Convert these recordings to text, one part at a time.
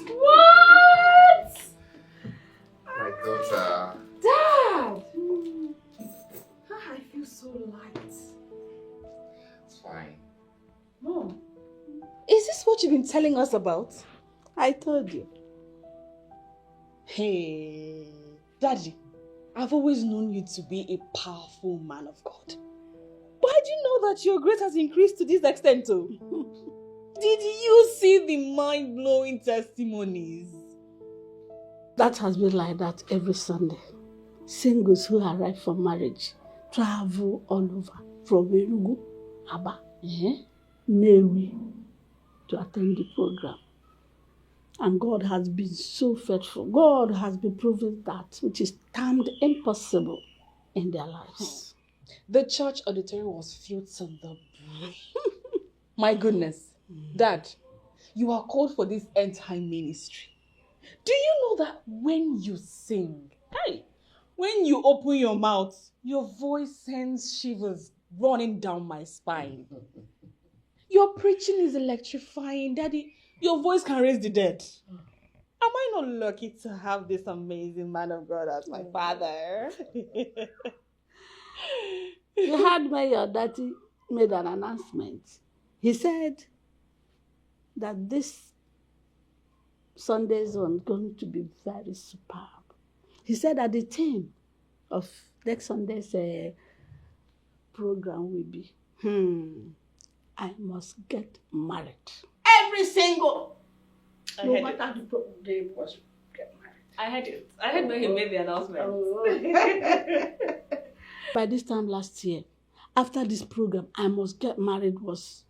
What? My daughter. Dad! I feel so light. It's fine. Mom, is this what you've been telling us about? I told you. Hey, Daddy, I've always known you to be a powerful man of God. Why do you know that your grace has increased to this extent too? Did you see the mind-blowing testimonies? That has been like that every Sunday. Singles who arrive for marriage travel all over from Enugu, Aba, Newi to attend the program. And God has been so faithful. God has been proving that which is termed impossible in their lives. The church auditorium was filled to the brim. My goodness. Dad, you are called for this end-time ministry. Do you know that when you sing, when you open your mouth, your voice sends shivers running down my spine? Your preaching is electrifying, Daddy. Your voice can raise the dead. Am I not lucky to have this amazing man of God as my father? You heard when your daddy made an announcement. He said that this Sunday's one is going to be very superb. He said that the theme of next Sunday's program will be, I must get married. Every single. No matter the was get married. I heard it. I heard when he made the announcement. By this time last year, after this program, I Must Get Married was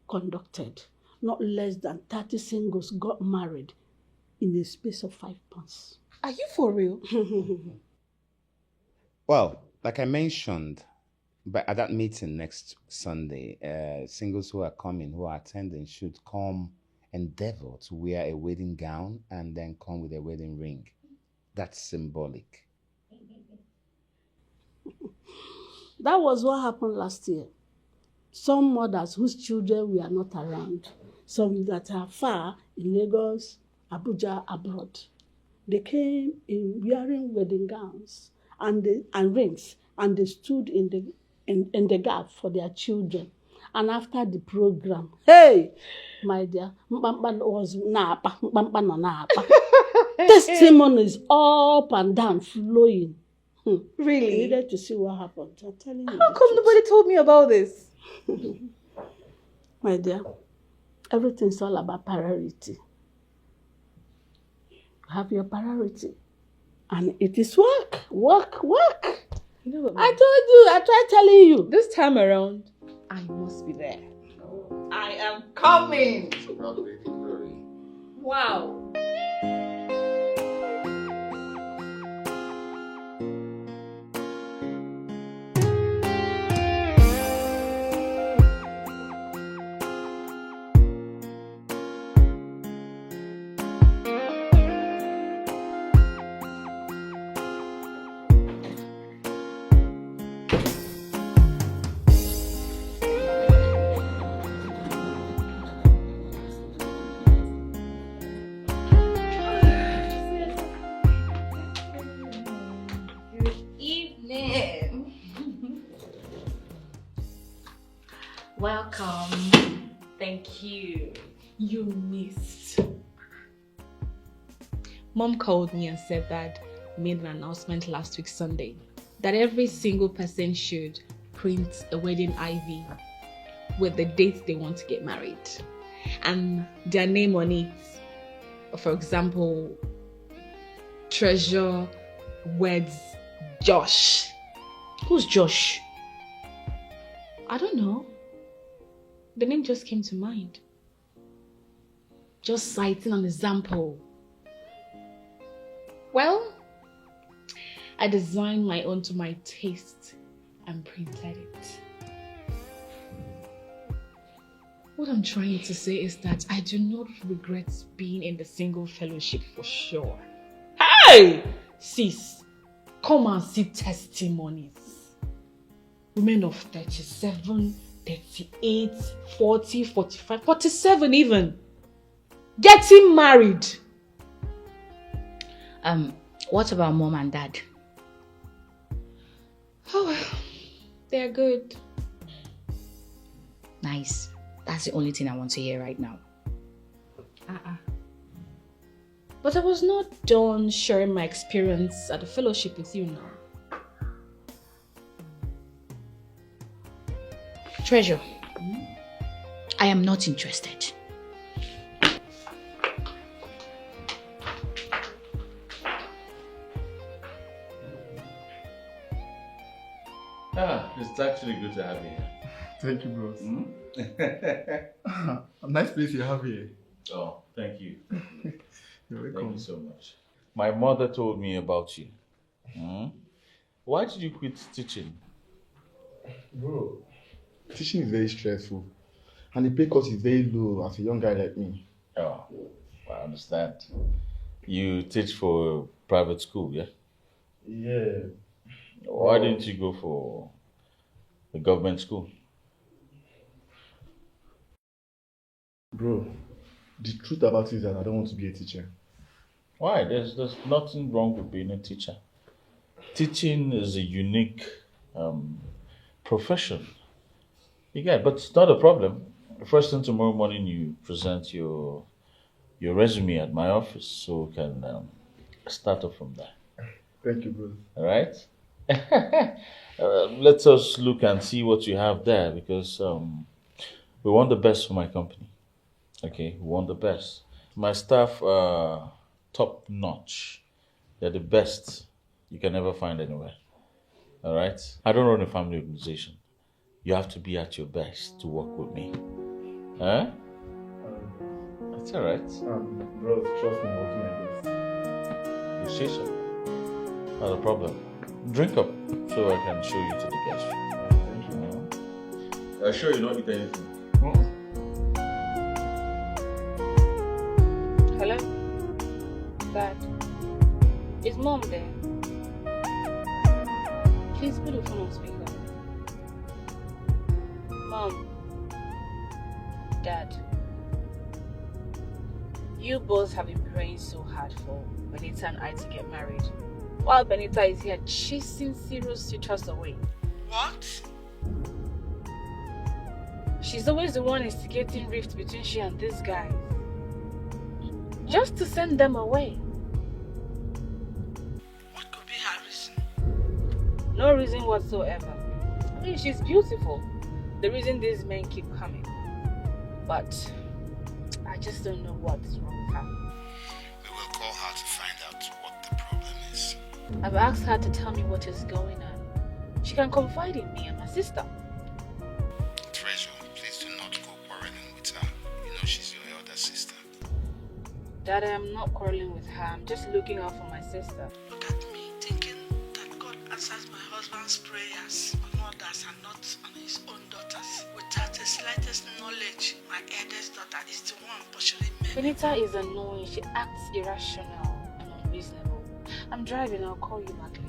conducted. Not less than 30 singles got married in the space of 5 months. Are you for real? Well, like I mentioned, but at that meeting next Sunday, singles who are coming, who are attending, should come endeavor to wear a wedding gown and then come with a wedding ring. That's symbolic. That was what happened last year. Some mothers whose children were not around, some that are far in Lagos, Abuja, abroad, they came in wearing wedding gowns and rings, and they stood in the gap for their children. And after the program, hey, my dear, was napa, testimonies up and down flowing. Really? I needed to see what happened. I'm telling you. How come nobody told me about this? My dear, everything's all about priority. Have your priority. And it is work. You know what, I told you, I tried telling you. this time around, I must be there. I am coming. Wow. Welcome. Thank you. You missed. Mom called me and said that made an announcement last week Sunday that every single person should print a wedding ivy with the date they want to get married and their name on it. For example, Treasure weds Josh. Who's Josh? I don't know. The name just came to mind. Just citing an example. Well, I designed my own to my taste and printed it. What I'm trying to say is that I do not regret being in the single fellowship for sure. Hey! Sis, come and see testimonies. Women of 37, 38, 40, 45, 47 even. Getting married. What about mom and dad? Oh, well, they're good. Nice. That's the only thing I want to hear right now. But I was not done sharing my experience at the fellowship with you now. Treasure, I am not interested. It's actually good to have you here. Thank you, bros. A nice place you have here. Oh, thank you. You're welcome. Thank you so much. My mother told me about you. Why did you quit teaching? Bro, teaching is very stressful. And the pay cut is very low as a young guy like me. Oh, I understand. You teach for a private school, yeah? Yeah. Why didn't you go for a government school? Bro, the truth about it is that I don't want to be a teacher. Why? There's nothing wrong with being a teacher. Teaching is a unique profession. You get, but it's not a problem. The first thing tomorrow morning, you present your resume at my office, so we can start off from there. Thank you, bro. All right. Let us look and see what you have there, because we want the best for my company. Okay, we want the best. My staff are top notch. They're the best you can ever find anywhere. All right. I don't run a family organization. You have to be at your best to work with me. Huh? That's all right. Bro, trust me, I'm working my best. You say so. Not a problem. Drink up so I can show you to the guest room. Thank you. I'm sure you don't eat anything. Hello? Dad? Is mom there? Please put the phone on speaker. Mom. Dad. You both have been praying so hard for Benita and I to get married. While Benita is here chasing serious suitors away. What? She's always the one instigating rift between she and this guy. Just to send them away. What could be her reason? No reason whatsoever. I mean, she's beautiful. The reason these men keep coming. But I just don't know what is wrong with her. We will call her to find out what the problem is. I've asked her to tell me what is going on. She can confide in me and my sister. Treasure, please do not go quarreling with her. You know she's your elder sister. Dad, I am not quarreling with her. I'm just looking out for my sister. Look at me thinking that God answers my husband's prayers on others and not on his own daughters. Without the slightest knowledge, my eldest daughter is the one pursuing men. Benita is annoying. She acts irrational and unreasonable. I'm driving. I'll call you back later.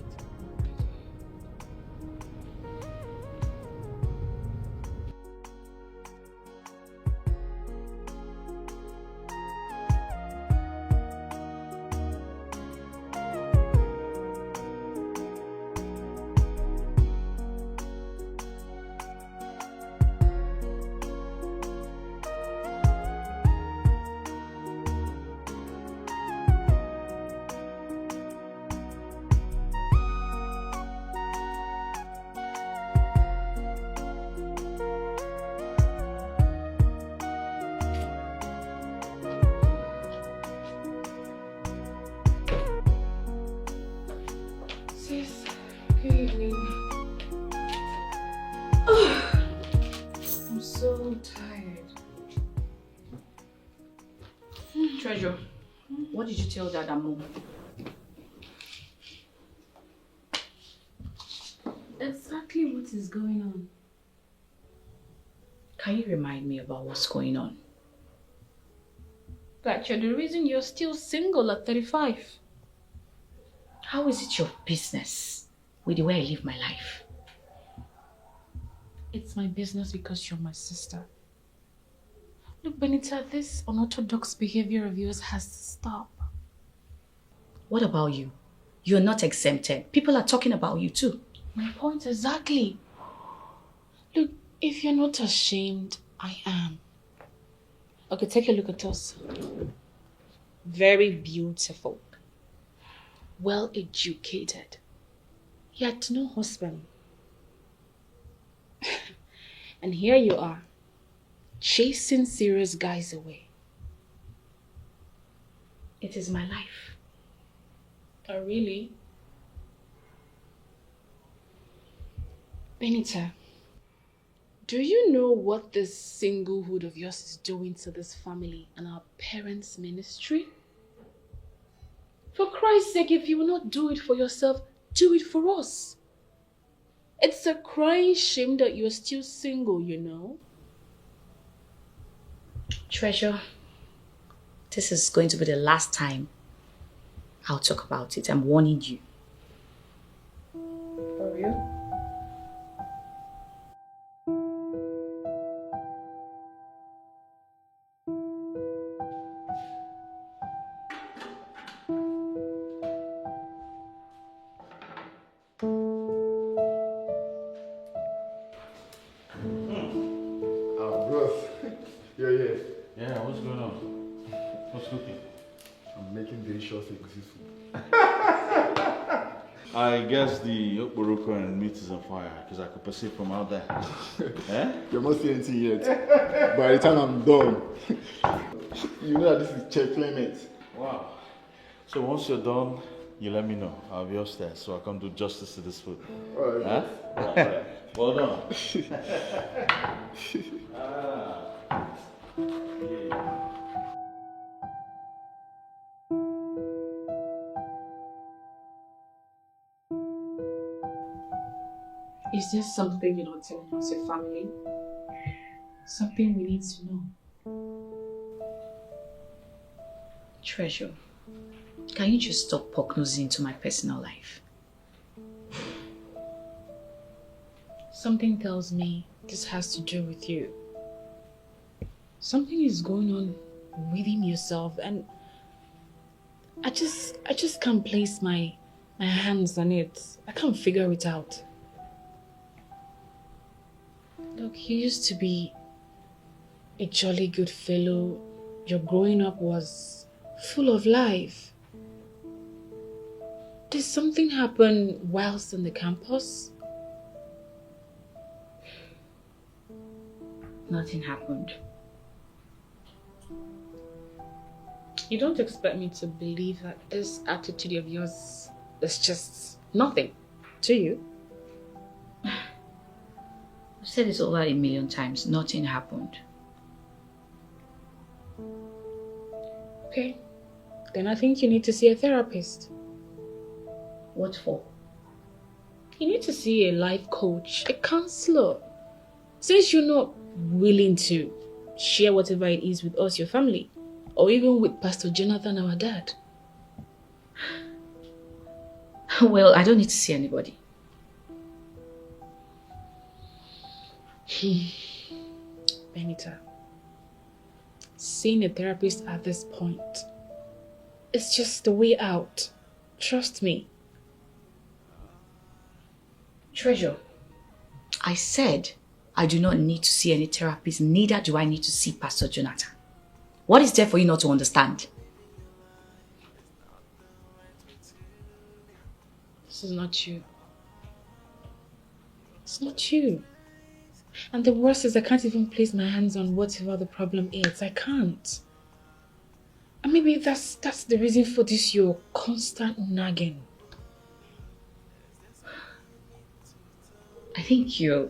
Sis, good evening. I'm so tired. Treasure, what did you tell Dad and Mom? Exactly what is going on? Can you remind me about what's going on? That you're the reason you're still single at 35. How is it your business with the way I live my life? It's my business because you're my sister. Look, Benita, this unorthodox behavior of yours has to stop. What about you? You're not exempted. People are talking about you too. My point exactly. Look, if you're not ashamed, I am. Okay, take a look at us. Very beautiful. Well educated. Yet no husband. And here you are, chasing serious guys away. It is my life. Oh, really? Benita, do you know what this singlehood of yours is doing to this family and our parents' ministry? For Christ's sake, if you will not do it for yourself, do it for us. It's a crying shame that you're still single, you know. Treasure, this is going to be the last time I'll talk about it. I'm warning you. For real? Bros. Yeah. Yeah, what's going on? What's cooking? I'm making delicious egusi soup. I guess the okporoko and meat is on fire because I could perceive from out there. Eh? You're not seeing anything yet. By the time I'm done, you know that this is Chef Philmond. Wow. So once you're done, you let me know. I'll be upstairs so I can do justice to this food. Alright. Huh? Well done. Is there something you're not telling us, your family? Something we need to know? Treasure, can you just stop poke-nosing into my personal life? Something tells me this has to do with you. Something is going on within yourself, and I just can't place my hands on it. I can't figure it out. Look, you used to be a jolly good fellow. Your growing up was full of life. Did something happen whilst on the campus? Nothing happened. You don't expect me to believe that this attitude of yours is just nothing to you? I've said this over 1,000,000 times. Nothing happened. Okay. Then I think you need to see a therapist. What for? You need to see a life coach, a counselor. Since you're not willing to share whatever it is with us, your family, or even with Pastor Jonathan, our dad. Well, I don't need to see anybody. Benita, seeing a therapist at this point, it's just the way out. Trust me. Treasure, I said I do not need to see any therapist, neither do I need to see Pastor Jonathan. What is there for you not to understand? This is not you. It's not you. And the worst is I can't even place my hands on whatever the problem is. I can't. And maybe that's the reason for this your constant nagging. I think you're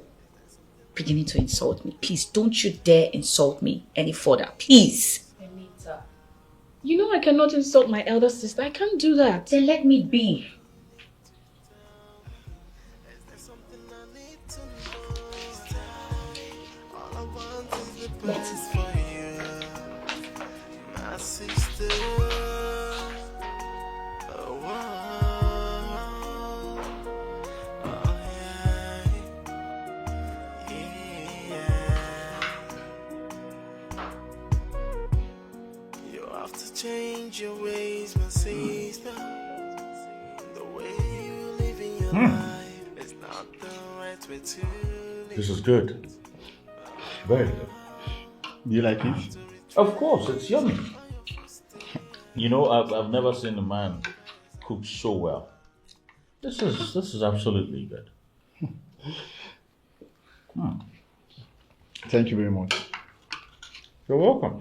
beginning to insult me. Please, don't you dare insult me any further. Please. Benita, you know I cannot insult my elder sister. I can't do that. Then let me be. Let's change your ways, my sister. The way you live in your life is not the right way to live. This is good. Very good. Do you like it? Of course, it's yummy. You know, I've never seen a man cook so well. This is absolutely good. Thank you very much. You're welcome.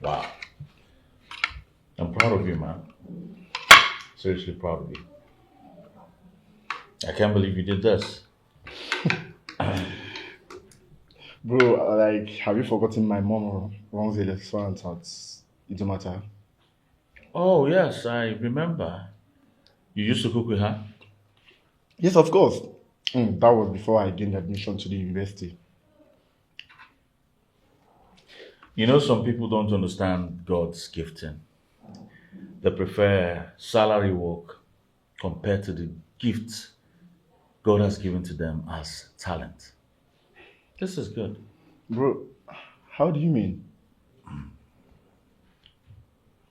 Wow. I'm proud of you, man. Seriously proud of you. I can't believe you did this. Bro, like, have you forgotten my mom runs a restaurant at Idomata? Oh, yes, I remember. You used to cook with her? Yes, of course. That was before I gained admission to the university. You know, some people don't understand God's gifting. They prefer salary work compared to the gifts God has given to them as talent. This is good. Bro, how do you mean?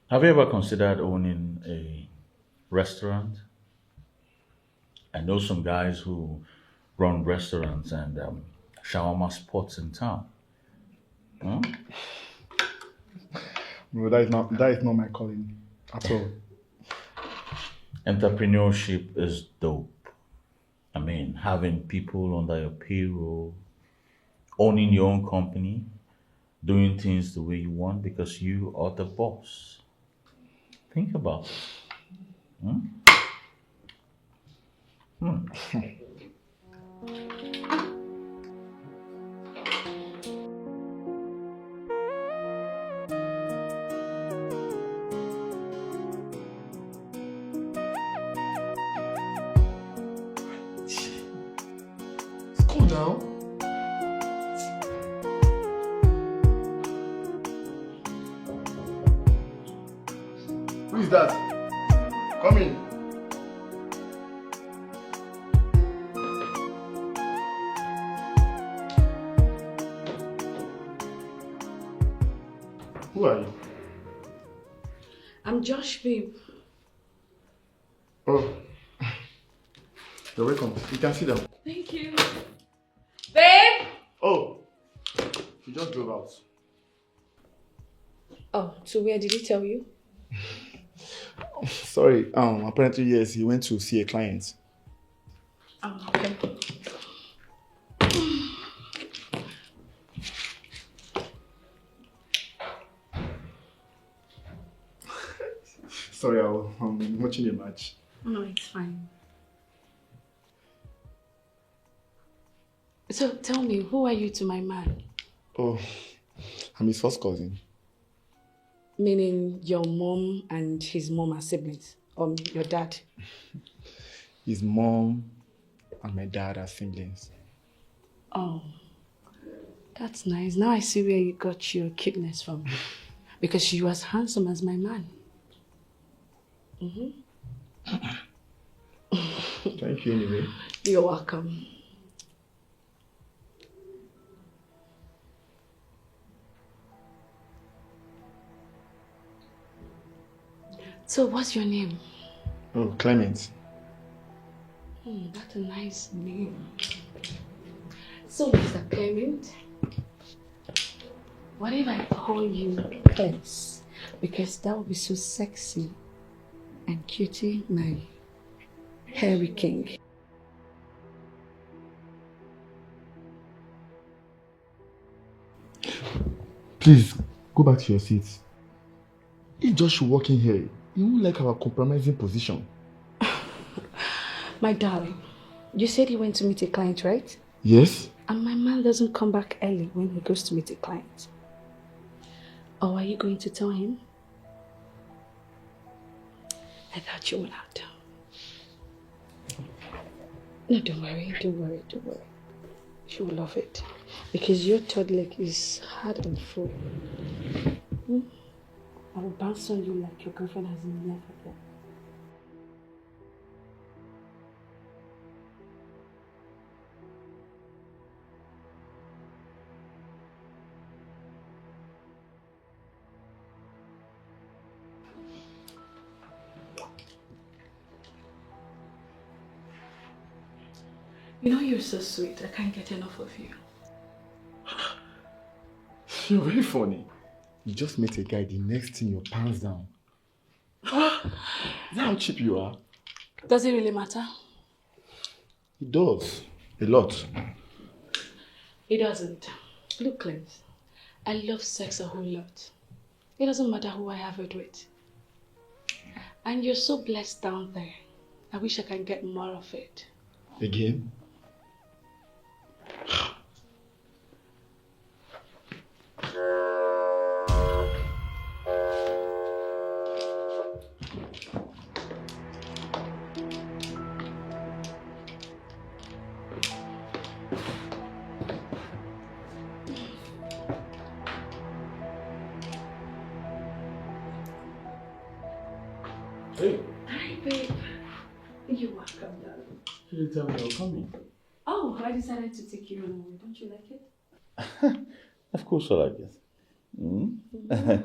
Have you ever considered owning a restaurant? I know some guys who run restaurants and shawarma spots in town. Huh? Bro, that is not my calling at all. Entrepreneurship is dope. I mean, having people under your payroll, owning your own company, doing things the way you want because you are the boss. Think about it. Hmm? Cool now. Who is that? Come in. Who are you? I'm Josh, babe. Oh, you're welcome. You can sit down. Thank you. Babe! Oh, you just drove out. Oh, so where did he tell you? Sorry. Apparently yes, he went to see a client. Oh, okay. Sorry, I'm watching a match. No, it's fine. So tell me, who are you to my man? Oh, I'm his first cousin. Meaning your mom and his mom are siblings? Or your dad? His mom and my dad are siblings. Oh, that's nice. Now I see where you got your cuteness from. Because you as handsome as my man. Thank you anyway. You're welcome. So what's your name? Oh, Clement. That's a nice name. So Mr. Clement, what if I call you Clems? Because that would be so sexy and cutie, my hairy king. Please, go back to your seat. If Josh should walk in here, he won't like our compromising position. My darling, you said he went to meet a client, right? Yes? And my man doesn't come back early when he goes to meet a client. Or are you going to tell him? I thought you would not. No, don't worry. She will love it. Because your third leg is hard and full. I will bounce on you like your girlfriend has never done. You know you're so sweet. I can't get enough of you. You're very funny. You just met a guy, the next thing your pants down. Is that how cheap you are? Does it really matter? It does. A lot. It doesn't. Look, Clem, I love sex a whole lot. It doesn't matter who I have it with. And you're so blessed down there. I wish I can get more of it. Again? Hey, Hi, babe. You're welcome, darling. you didn't tell me you were coming. Oh, I decided to take you home. Don't you like it? Of course I like it. I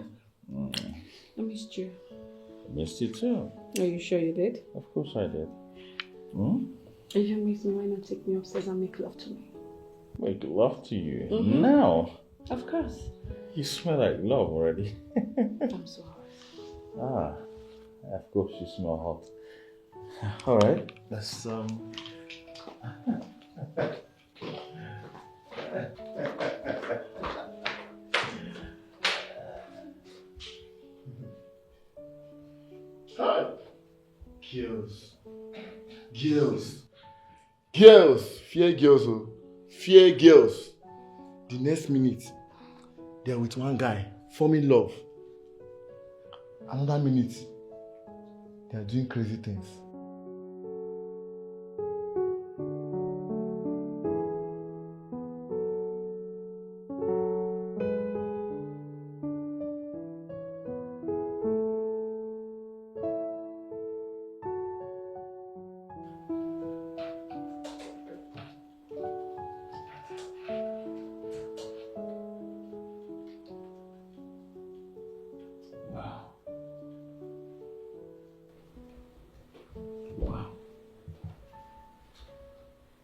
missed you. I missed you too. Are you sure you did? Of course I did. If you miss me, why not take me upstairs and make love to me? Make love to you. Now. Of course. You smell like love already. I'm so hot. Of course you smell hot. Alright, let's Hi. Girls. Fear girls, oh. Fear girls. The next minute, they're with one guy, forming love. Another minute, they're doing crazy things.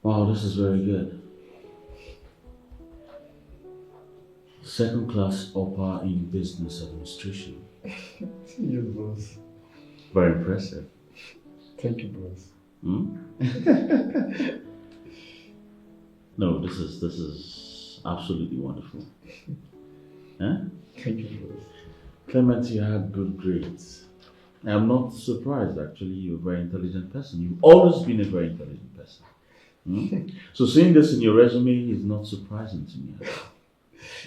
Wow, this is very good. Second class upper in business administration. Yes, boss. Very impressive. Thank you, boss. No, this is absolutely wonderful. Huh? Thank you, boss. Clement, you had good grades. I'm not surprised actually, you're a very intelligent person. You've always been a very intelligent person. So seeing this in your resume is not surprising to me.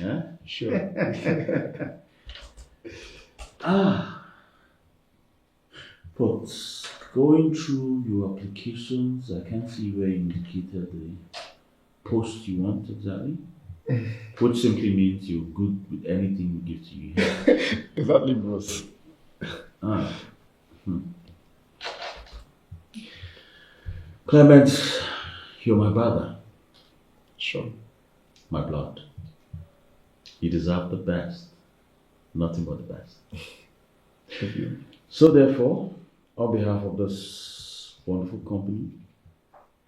Yeah? Sure. But going through your applications, I can't see where you indicated the post you want exactly. Which simply means you're good with anything we give to you. Exactly, boss. Clement, you're my brother. Sure. My blood. You deserve the best. Nothing but the best. Thank you. So therefore, on behalf of this wonderful company,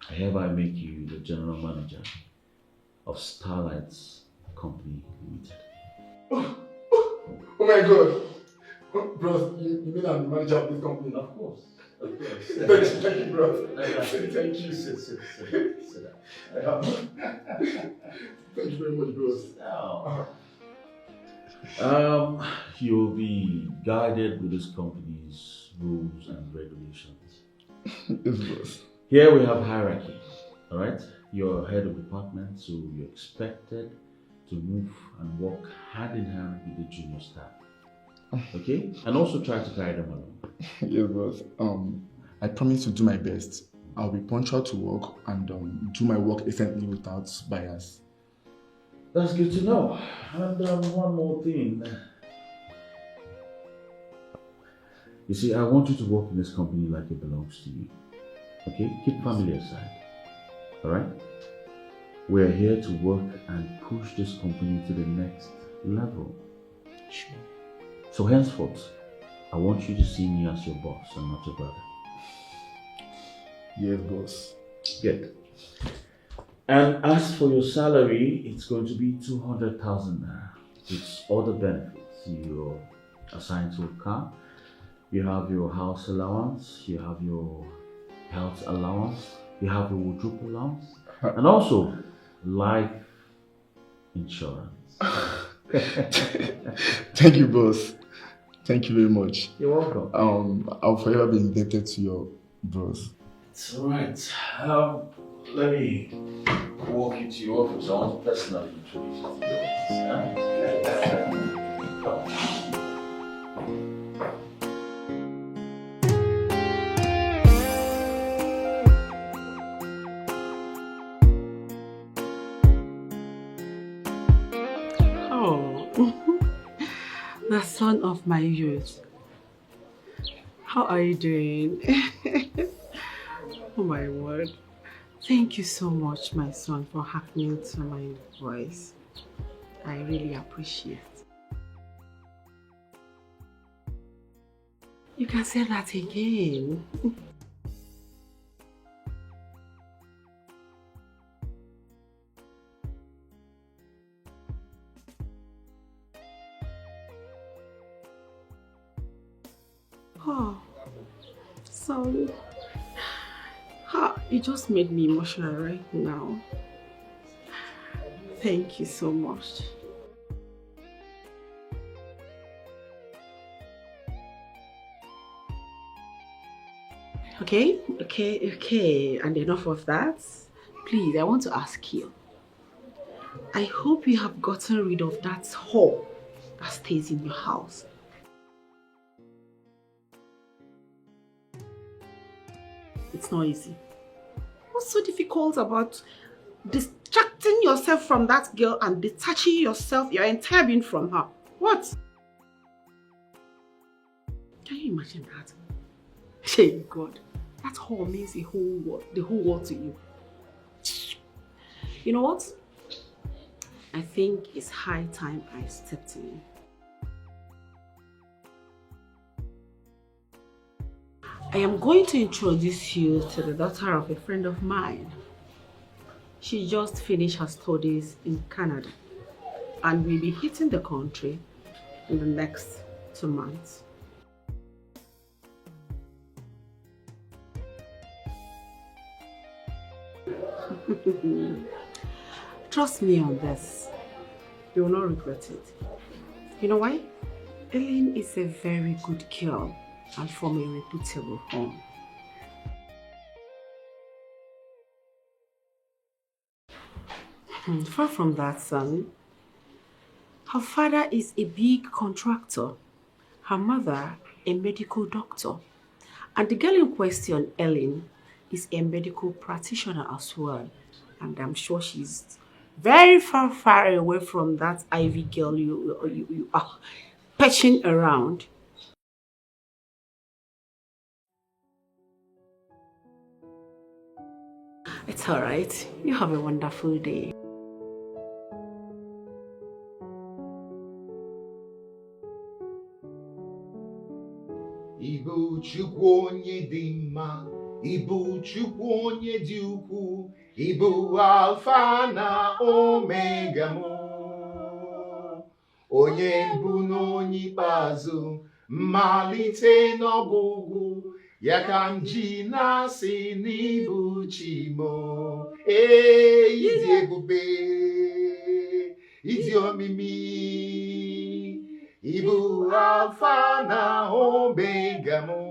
I hereby make you the general manager of Starlight's Company Limited. Oh my God. Bros, you mean I'm the manager of this company? Of course. Thank you, bro. Thank you. Sit down. Thank you very much, bros. You'll be guided with this company's rules and regulations. Yes, bros. Here we have hierarchy, all right? You're head of department, so you're expected to move and work hand in hand with the junior staff. Okay? And also try to carry them along. Yes, boss. I promise to do my best. I'll be punctual to work and do my work decently without bias. That's good to know. And one more thing. You see, I want you to work in this company like it belongs to you. Okay? Keep family aside. Alright? We're here to work and push this company to the next level. Sure. So henceforth, I want you to see me as your boss and not your brother. Yes, boss. Good. And as for your salary, it's going to be 200,000 naira. With all the benefits. You're assigned to a car, you have your house allowance, you have your health allowance, you have your wardrobe allowance, and also life insurance. Thank you, boss. Thank you very much. You're welcome. I'll forever be indebted to your bros. It's alright. Let me walk you to your office. I want to personally introduce you to the office. Oh, the son of my youth. How are you doing? Oh my word. Thank you so much, my son, for happening to my voice. I really appreciate it. You can say that again. Oh, sorry. You just made me emotional right now. Thank you so much. Okay. And enough of that. Please, I want to ask you. I hope you have gotten rid of that whore that stays in your house. It's not easy. What's so difficult about distracting yourself from that girl and detaching yourself, your entire being from her? What? Can you imagine that? Hey God, that whore means the whole world to you. You know what? I think it's high time I stepped in. I am going to introduce you to the daughter of a friend of mine. She just finished her studies in Canada and will be hitting the country in the next 2 months. Trust me on this. You will not regret it. You know why? Ellen is a very good girl and from a reputable home. Far from that, son. Her father is a big contractor. Her mother, a medical doctor. And the girl in question, Ellen, is a medical practitioner as well. And I'm sure she's very far away from that Ivy girl you are patching around. It's all right. You have a wonderful day. Ibu Chukwu onye dị mma, Ibu Chukwu onye dị ukwu, Ibu Alfa na Omega mụ. Onye mbụ na onye ikpeazụ, mmalite n'ọgwụgwụ, ya ka m ji na-asị n'ibu chi mụ. Ịdị ebube, ịdị omimi. Ibu Alfa na Omega mụ.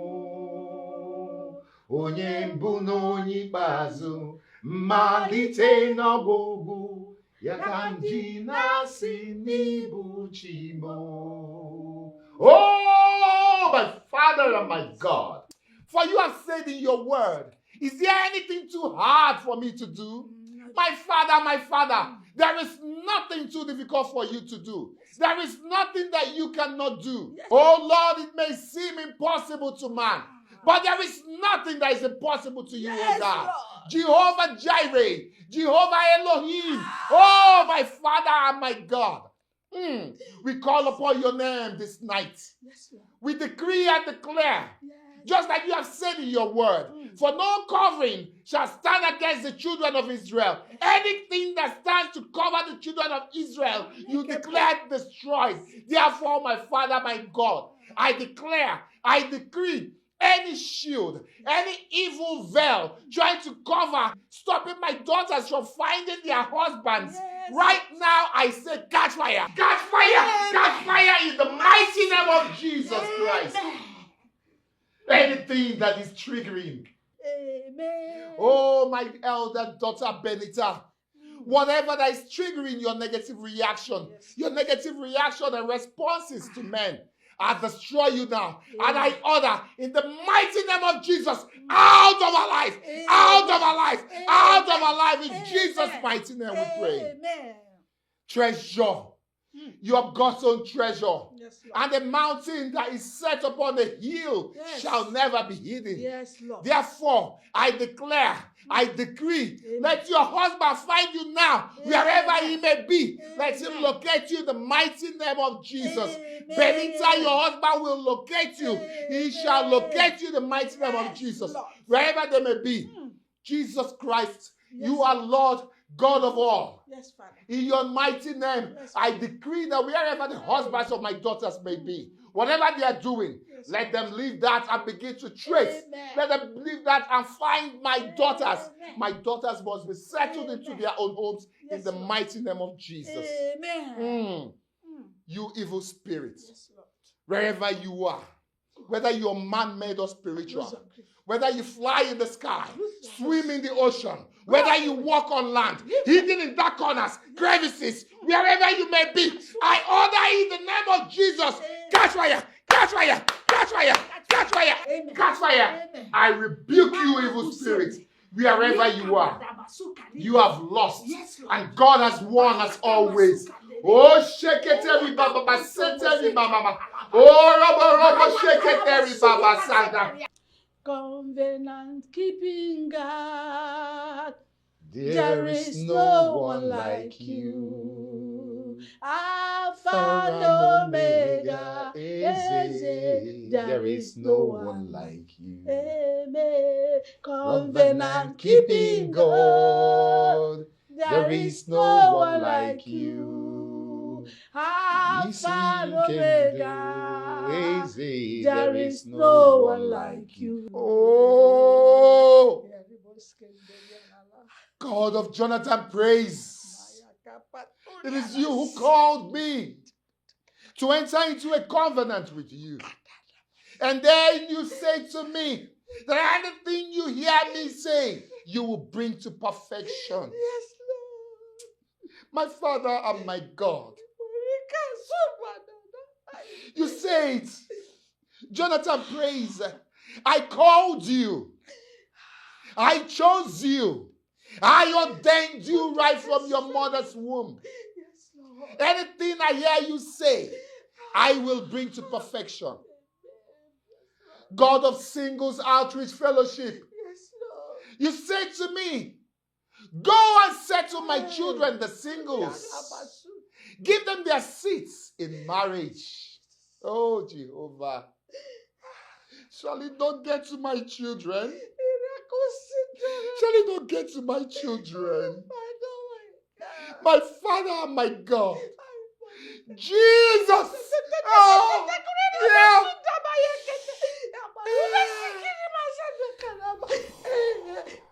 Onye mbụ na onye ikpeazụ, mmalite n'ọgwụgwụ, ya ka m ji na-asị n'ibu chi mụ. Oh, my Father and my God, for you have said in your word, is there anything too hard for me to do? My Father, there is nothing too difficult for you to do. There is nothing that you cannot do. Oh Lord, it may seem impossible to man, but there is nothing that is impossible to you, oh God. Jehovah Jireh, Jehovah Elohim, oh my Father and my God. We call upon your name this night. We decree and declare just like you have said in your word. For no covering shall stand against the children of Israel. Anything that stands to cover the children of Israel, you declare destroyed. Therefore, my Father, my God, I declare, I decree, any shield, any evil veil trying to cover, stopping my daughters from finding their husbands. Right now, I say, catch fire, catch fire, catch fire in the mighty name of Jesus Christ. Anything that is triggering. Oh, my elder daughter Benita, whatever that is triggering your negative reaction, your negative reaction and responses to men, I destroy you now. And I order in the mighty name of Jesus, out of our life, out of our life, out of our life. In Jesus' mighty name we pray. Treasure. You have God's own treasure. Yes, Lord. And the mountain that is set upon the hill shall never be hidden. Yes, Lord. Therefore, I declare, I decree, let your husband find you now, wherever he may be. Let him locate you in the mighty name of Jesus. Benita, your husband will locate you. He shall locate you in the mighty name of Jesus. Wherever they may be. Jesus Christ, you are Lord, God of all. Yes, Father. In your mighty name, I decree that wherever the husbands of my daughters may be, whatever they are doing, let them leave that and begin to trace. Let them leave that and find my daughters. My daughters must be settled into their own homes in the mighty name of Jesus. Amen. You evil spirit, wherever you are, whether you're man-made or spiritual, whether you fly in the sky, swim in the ocean, whether you walk on land, hidden in dark corners, crevices, wherever you may be, I order in the name of Jesus, catch fire, catch fire, catch fire, catch fire, catch fire. I rebuke you, evil spirit, wherever you are. You have lost, and God has won as always. Oh, shake it, every baba, set every mama. Oh, shake it, every baba, Santa. Covenant keeping God, There is no one like you. Alpha and Omega, There is no one like you. Amen. Covenant keeping God, there is no one like you. Alpha and Omega, There is no one like you. Oh, God of Jonathan, praise. It is you who called me to enter into a covenant with you. And then you say to me that anything you hear me say, you will bring to perfection. Yes, Lord. My Father and my God. You say it. Jonathan, praise. I called you. I chose you. I ordained you right from your mother's womb. Yes, Lord. Anything I hear you say, I will bring to perfection. God of Singles Outreach Fellowship, Yes, Lord. you said to me, go and settle my children, the singles. Give them their seats in marriage. Oh, Jehovah. Shall it not get to my children? Shall it not get to my children? My Father and my God. Jesus. Oh, yeah.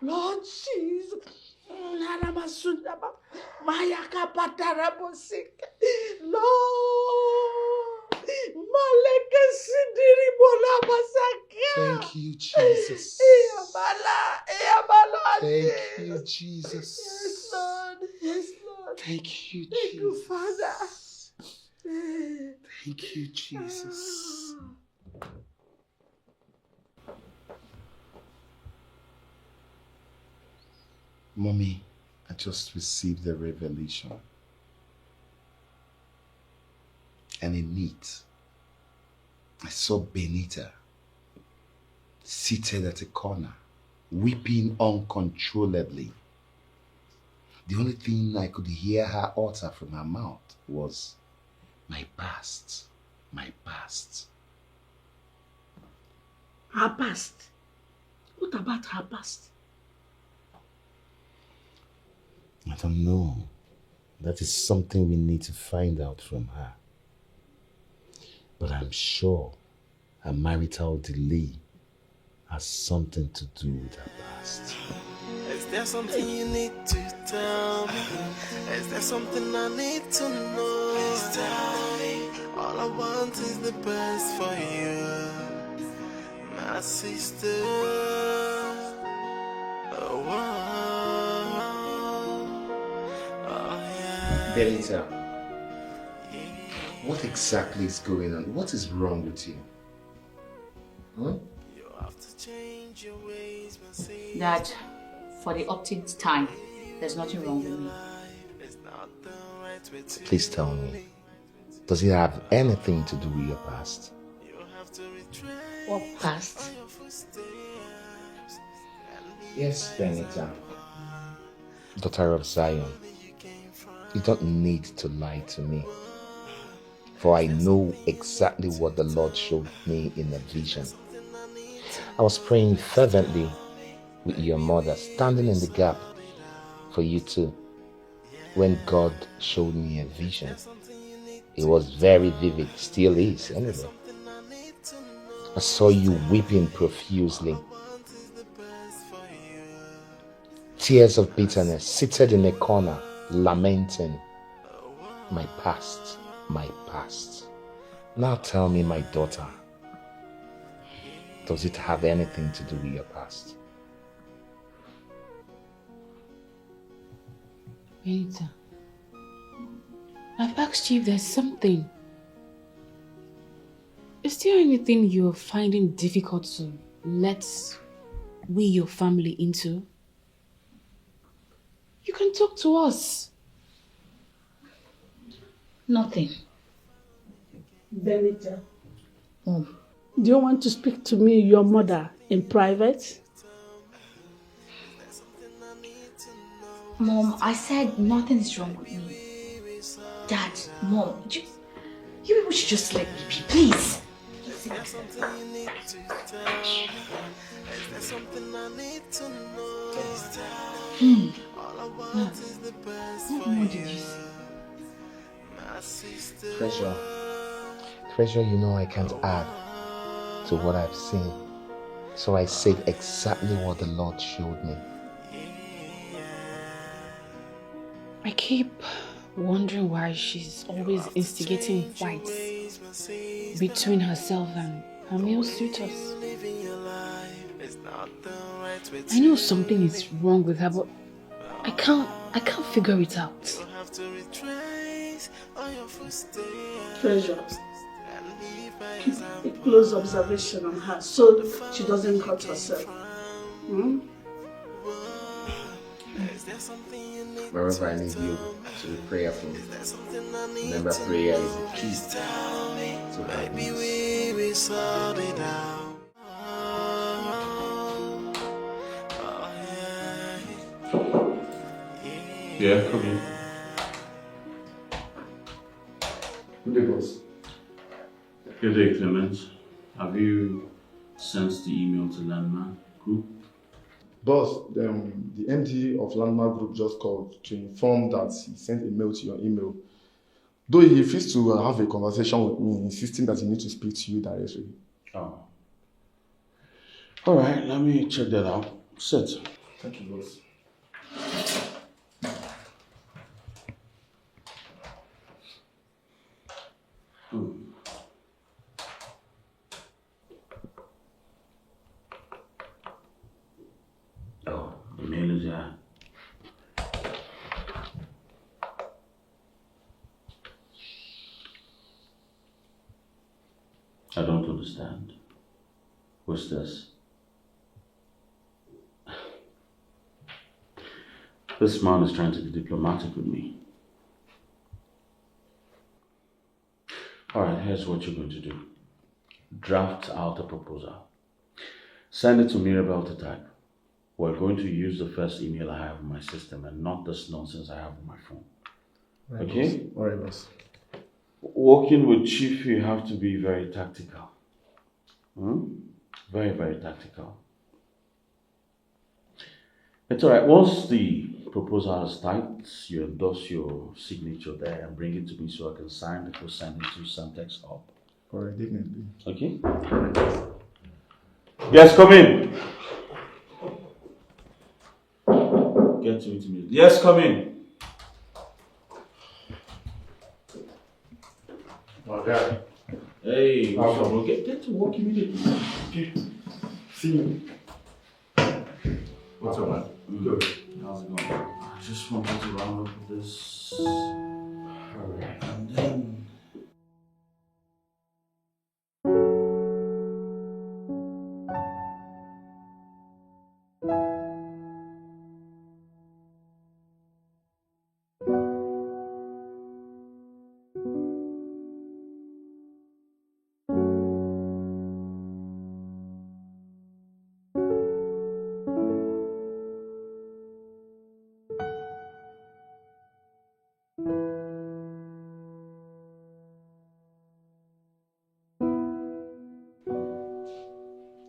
Lord Jesus. Lord. Thank you, Jesus. Thank you, Jesus. Yes, Lord. Yes, Lord. Thank you, Thank you, Jesus. Father. Thank you, Jesus. Mommy, I just received the revelation. And in it, I saw Benita seated at a corner, weeping uncontrollably. The only thing I could hear her utter from her mouth was, my past, my past. Her past. What about her past? I don't know. That is something we need to find out from her. But I'm sure her marital delay has something to do with her past. Is there something you need to tell me? Is there something I need to know? Please tell me. All I want is the best for you, my sister. Oh, yeah. Benita, what exactly is going on? What is wrong with you? Huh? You have to change your ways, my sister. Dad, for the upteenth time, there's nothing wrong with me. It's not the right way to Please tell me, does it have anything to do with your past? You have to retrace What past? your footsteps and leave Yes, Benita. Daughter of Zion, you don't need to lie to me. For I know exactly what the Lord showed me in a vision. I was praying fervently with your mother, standing in the gap for you too, when God showed me a vision. It was very vivid, still is anyway. I saw you weeping profusely. Tears of bitterness, seated in a corner, lamenting, my past, my past. Now tell me, my daughter, does it have anything to do with your past? Benita, I've asked you if there's something. Is there anything you're finding difficult to let we, your family, into? You can talk to us. Nothing. Benita, Mom, do you want to speak to me, your mother, in private? Mom, I said nothing is wrong with me. Dad, Mom, you people should just let me be, please. Is there something you need to tell me? Is there something I need to know? Please tell me. All I want is the best What for more you, did you say? my sister. Treasure, you know I can't add to what I've seen. So I said exactly what the Lord showed me. I keep wondering why she's always instigating fights between herself and her male suitors. Living your life is not the right way I know something is wrong with her, but I can't figure it out. You have to retrace all your footsteps Treasure, and leave by keep example. a close observation on her so she doesn't hurt herself. Hmm? Is there something you need Wherever I need you to be prayerful, There's something I need remember to prayer is the key Please tell me. to Maybe happiness. we sort it out. Yeah, come in. Good day, boss. Good day, Clement. Have you sent the email to Landmark Group? Boss, the MD of Landmark Group just called to inform that he sent a mail to your email. Though he refused to have a conversation with me, insisting that he needs to speak to you directly. Oh. All right, let me check that out. Sit. Thank you, boss. Oh, the mail is here. I don't understand. What's this? This man is trying to be diplomatic with me. Alright, here's what you're going to do. Draft out a proposal. Send it to Mirabel to type. We're going to use the first email I have in my system and not this nonsense I have on my phone. Right, Okay? boss. All right, boss. Working with Chief, you have to be very tactical. Very, very tactical. It's alright. Once the proposal is typed, you endorse your signature there and bring it to me so I can sign before sending to Samtex Hub. Alright, definitely. Okay? Yes, come in. Get to it immediately. Yes, come in. My guy. Hey, what's up, bro? Get to work immediately. See you. What's up, man? Good. How's it going? I just wanted to round up with this. Alright. And then.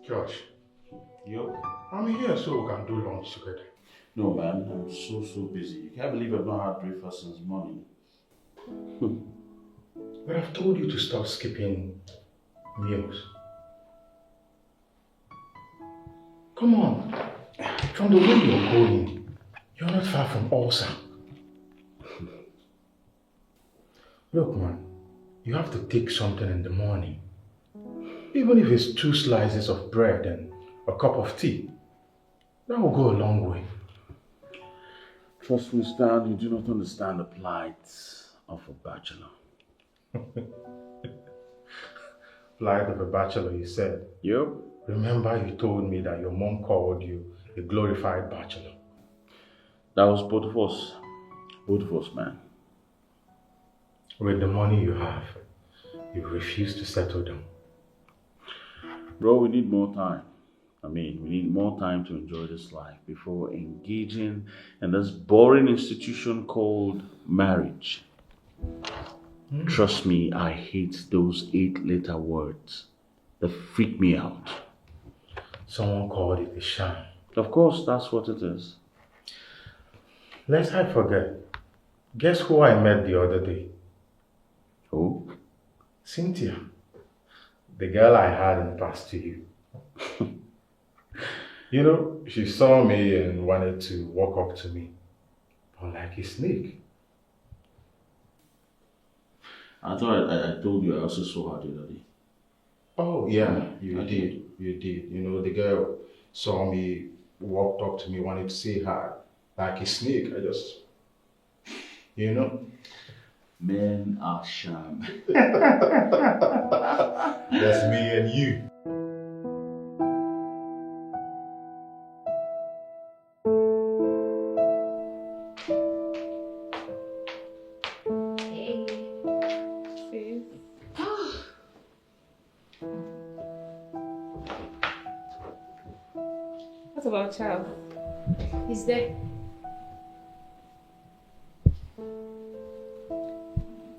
Josh, Yo. I'm here so we can do lunch together. No, man, I'm so busy. You can't believe I've not had breakfast since morning. But I've told you to stop skipping meals. Come on. From the way you're going, you're not far from ulcer. Look, man, you have to take something in the morning. Even if it's 2 slices of bread and a cup of tea, that will go a long way. Trust me, Stan, you do not understand the plight of a bachelor. Plight of a bachelor, you said. Yep. Remember you told me that your mom called you a glorified bachelor. That was both of us. Both of us, man. With the money you have, you refuse to settle down. Bro, we need more time. We need more time to enjoy this life before engaging in this boring institution called marriage. Trust me, I hate those 8-letter words. They freak me out. Someone called it a sham. Of course, that's what it is. Lest I forget, guess who I met the other day? Who? Cynthia. The girl I had in past to you. You know, she saw me and wanted to walk up to me. But like a snake. I thought I told you I also saw her the other day. Oh, yeah, you did. You did. You know, the girl saw me, walked up to me, wanted to say hi. Like a snake. I just, you know. Men are sham. That's me and you. Hey. Sis. What about Charles? He's there.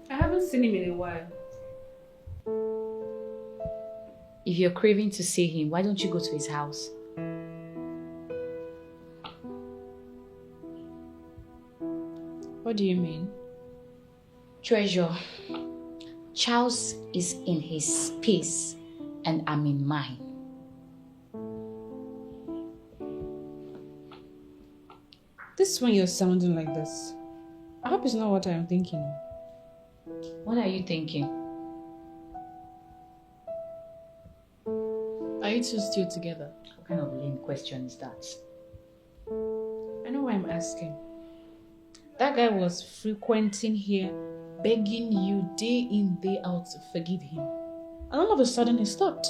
I haven't seen him in a while. If you're craving to see him, why don't you go to his house? What do you mean? Treasure, Charles is in his space and I'm in mine. This is when you're sounding like this. I hope it's not what I'm thinking. What are you thinking? Are you two still together? What kind of lame question is that? I know why I'm asking. That guy was frequenting here, begging you day in, day out to forgive him. And all of a sudden he stopped.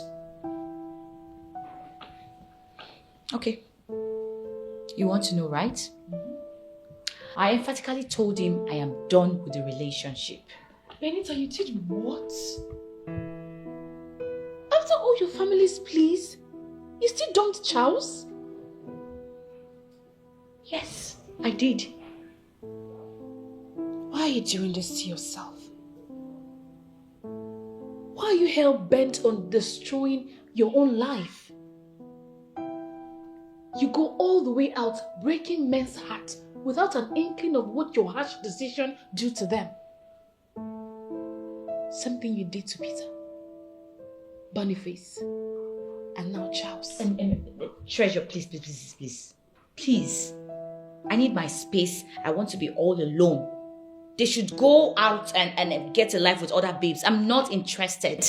Okay. You want to know, right? I emphatically told him I am done with the relationship. Benita, you did what? After all your family's pleas, you still dumped Charles? Yes, I did. Why are you doing this to yourself? Why are you hell-bent on destroying your own life? You go all the way out, breaking men's hearts without an inkling of what your harsh decision do to them. Something you did to Peter, Boniface, and now Charles. Treasure, please. Please. I need my space. I want to be all alone. They should go out and get a life with other babes. I'm not interested.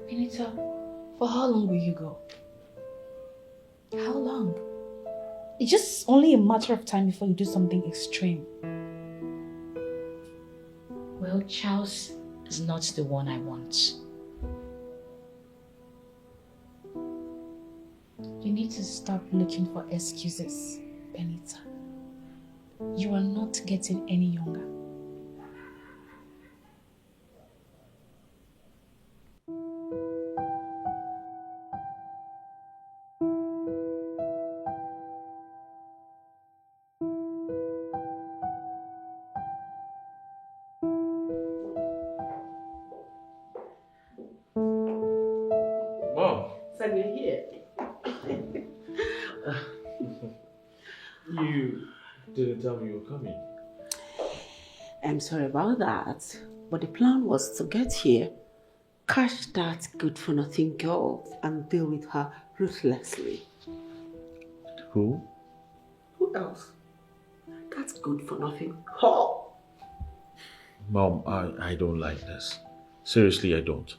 Benita, for how long will you go? How long? It's just only a matter of time before you do something extreme. Well, Charles is not the one I want. You need to stop looking for excuses, Benita. You are not getting any younger. Mom. So you're here. You didn't tell me you were coming. I'm sorry about that, but the plan was to get here, catch that good-for-nothing girl, and deal with her ruthlessly. Who? Who else? That's good-for-nothing whore. Mom, I don't like this. Seriously, I don't.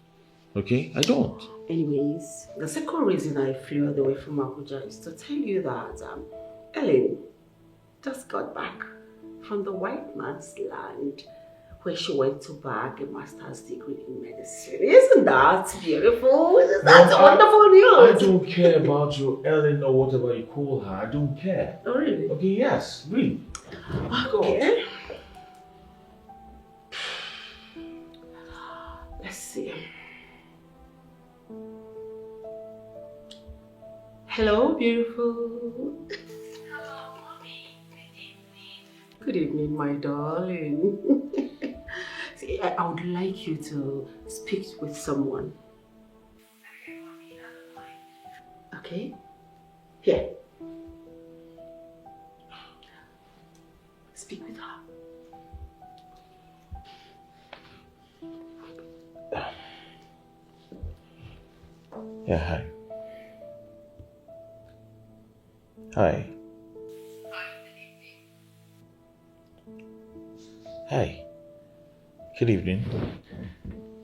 Okay? I don't. Anyways, the second reason I flew all the way from Abuja is to tell you that Ellen just got back from the white man's land where she went to bag a master's degree in medicine. Isn't that beautiful? Isn't that wonderful news? I don't care about your Ellen or whatever you call her. I don't care. Oh, really? Okay, yes, really. Okay. Let's see. Hello, beautiful. Hello, mommy. Good evening, my darling. See, I would like you to speak with someone. Okay, mommy, I don't mind. Okay? Here. Speak with her. Yeah, hi. Hi. Hi. Good evening.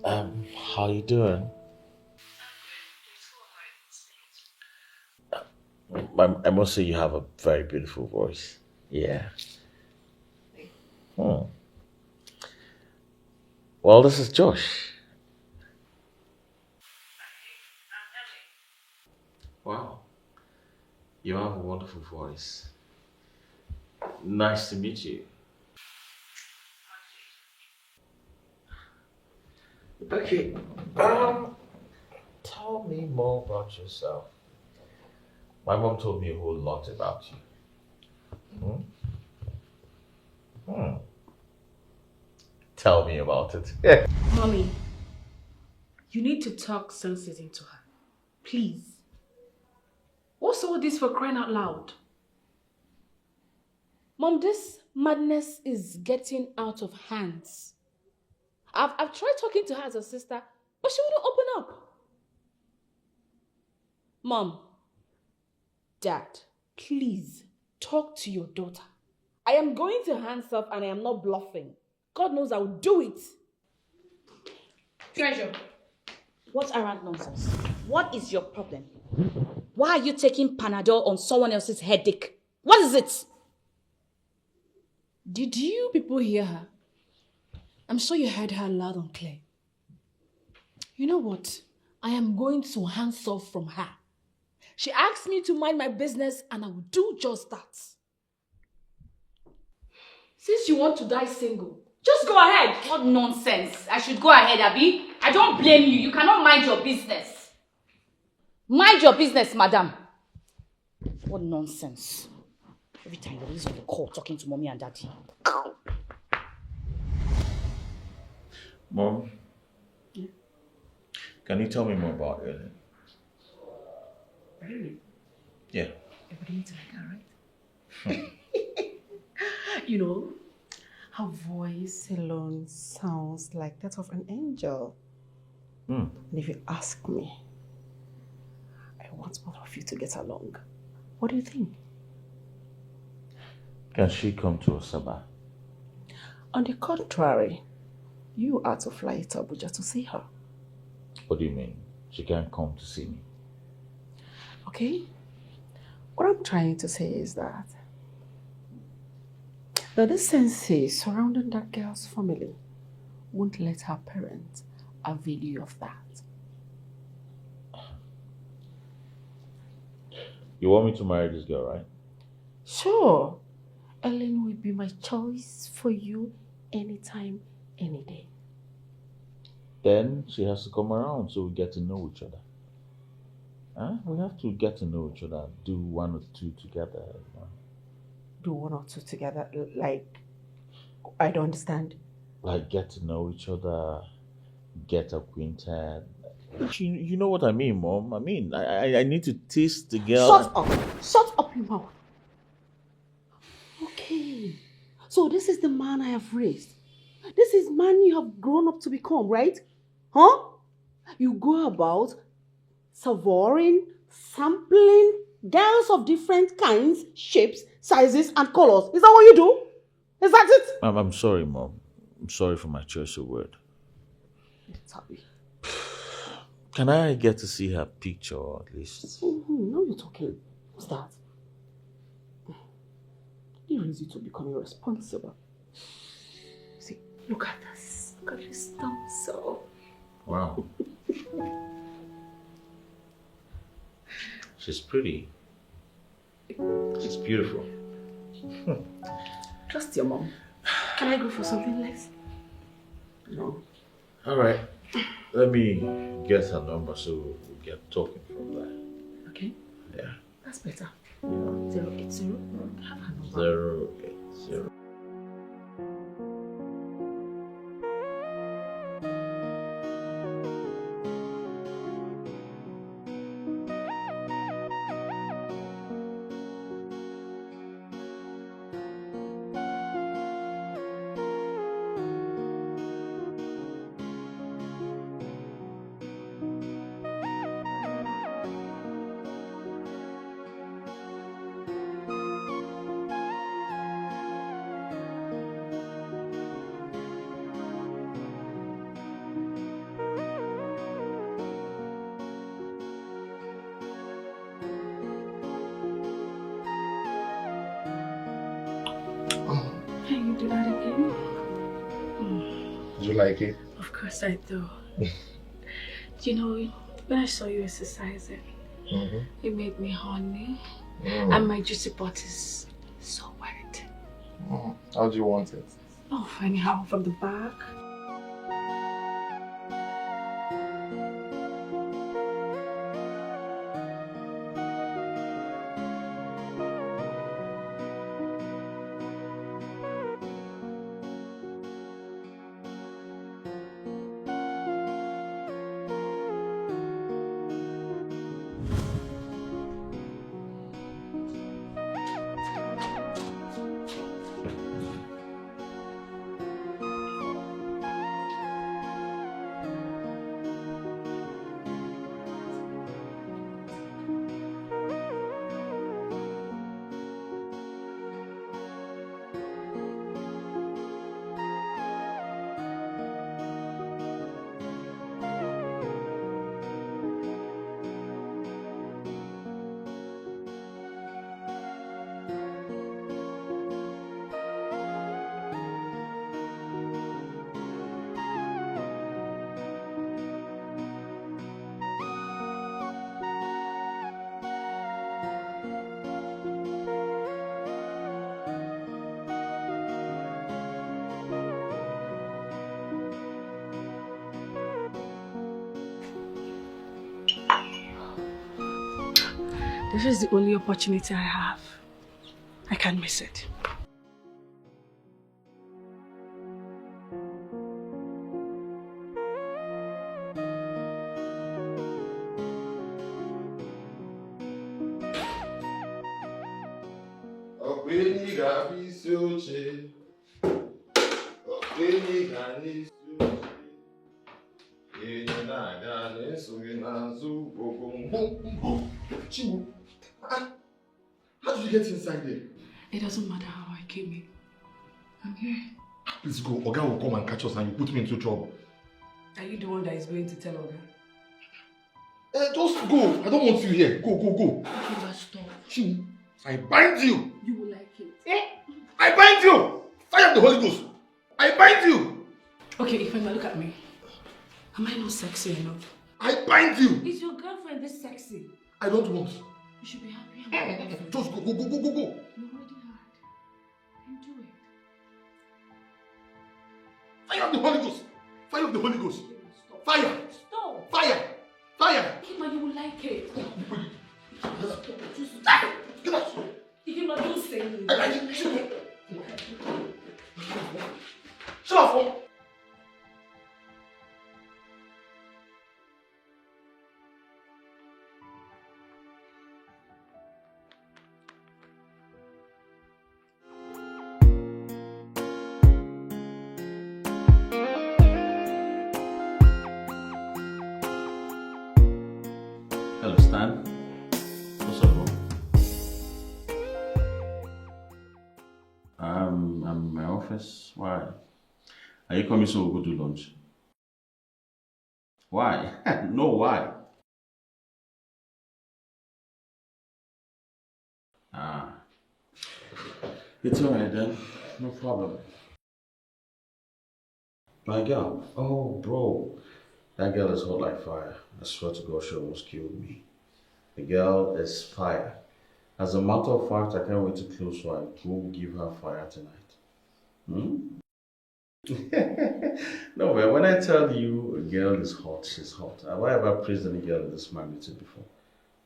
How you doing? I must say you have a very beautiful voice. Yeah. Well, this is Josh. Wow. You have a wonderful voice. Nice to meet you. Okay. Tell me more about yourself. My mom told me a whole lot about you. Tell me about it. Mommy, you need to talk sense into her. Please. What's all this for crying out loud? Mom, this madness is getting out of hands. I've tried talking to her as a sister, but she wouldn't open up. Mom, Dad, please talk to your daughter. I am going to hands off and I am not bluffing. God knows I will do it. Treasure, what arrant nonsense? What is your problem? Why are you taking Panadol on someone else's headache? What is it? Did you people hear her? I'm sure you heard her loud and clear. You know what? I am going to hands off from her. She asked me to mind my business and I will do just that. Since you want to die single, just go ahead. What nonsense. I should go ahead, Abby. I don't blame you. You cannot mind your business. Mind your business, madam. What nonsense. Every time you're always on the call talking to mommy and daddy. Mom, can you tell me more about Ellen? Really? Yeah. coming to Nigeria, right? You know, her voice alone sounds like that of an angel. And if you ask me, I want both of you to get along. What do you think? Can she come to Osaba? On the contrary, you are to fly to Abuja to see her. What do you mean? She can't come to see me? Okay? What I'm trying to say is that the decency surrounding that girl's family won't let her parents avail you of that. You want me to marry this girl, right? Sure. Ellen will be my choice for you anytime, any day. Then she has to come around so we get to know each other. Huh? We have to get to know each other, do one or two together. You know? Do one or two together, like, I don't understand. Like get to know each other, get acquainted. You know what I mean, Mom? I mean, I need to taste the girl. Shut up! Shut up your mouth. Okay. So this is the man I have raised. This is man you have grown up to become, right? Huh? You go about savoring, sampling girls of different kinds, shapes, sizes, and colors. Is that what you do? Is that it? I'm sorry, Mom. I'm sorry for my choice of word. Sorry. Can I get to see her picture at least? No, you're talking. What's that? You raise you to become irresponsible. See, look at this. Look at this Tonto. Wow. She's pretty. She's beautiful. Trust your mom. Can I go for something less? No. All right. Let me get her number so we get talking from there. Okay? Yeah. That's better. 080. Have her number. 080. Can you do that again? Did you like it? Of course I do. You know, when I saw you exercising, it made me horny. And my juicy part is so wet. How do you want it? Oh, anyhow, from the back. This is the only opportunity I have. I can't miss it. Okwenyi ga bisi oche. Okwenyi ga nisi oche. Enyi na-aga na-esoghị n'azụ ogongo. Chimu, how did you get inside there? It doesn't matter how I came in. I'm here. Please go. Oga will come and catch us and you put me into trouble. Are you the one that is going to tell Oga? Just go. I don't want you here. Go. Okay, but stop. Chimu, I bind you. You will like it. I bind you. Fire of the Holy Ghost. I bind you. Okay, Ifeoma, look at me. Am I not sexy enough? I bind you. Is your girlfriend this sexy? I don't want. You should be happy about it. Just go. You already had. Then do it. Fire of the Holy Ghost. Fire of the Holy Ghost. Stop. Fire. Stop. Fire. Fire. Ifeoma, you will like it. Just stop. Get out. Ifeoma, don't say anything. I like it. Shut up. Hello, Stan. What's up, bro? I'm in my office. Why? Are you coming so we'll go to lunch? Why? No, why? It's alright then. No problem. My girl. Oh, bro. That girl is hot like fire. I swear to God, she almost killed me. The girl is fire. As a matter of fact, I can't wait to close so I go give her fire tonight. No, man, when I tell you a girl is hot, she's hot. Have I ever praised any girl of this magnitude before?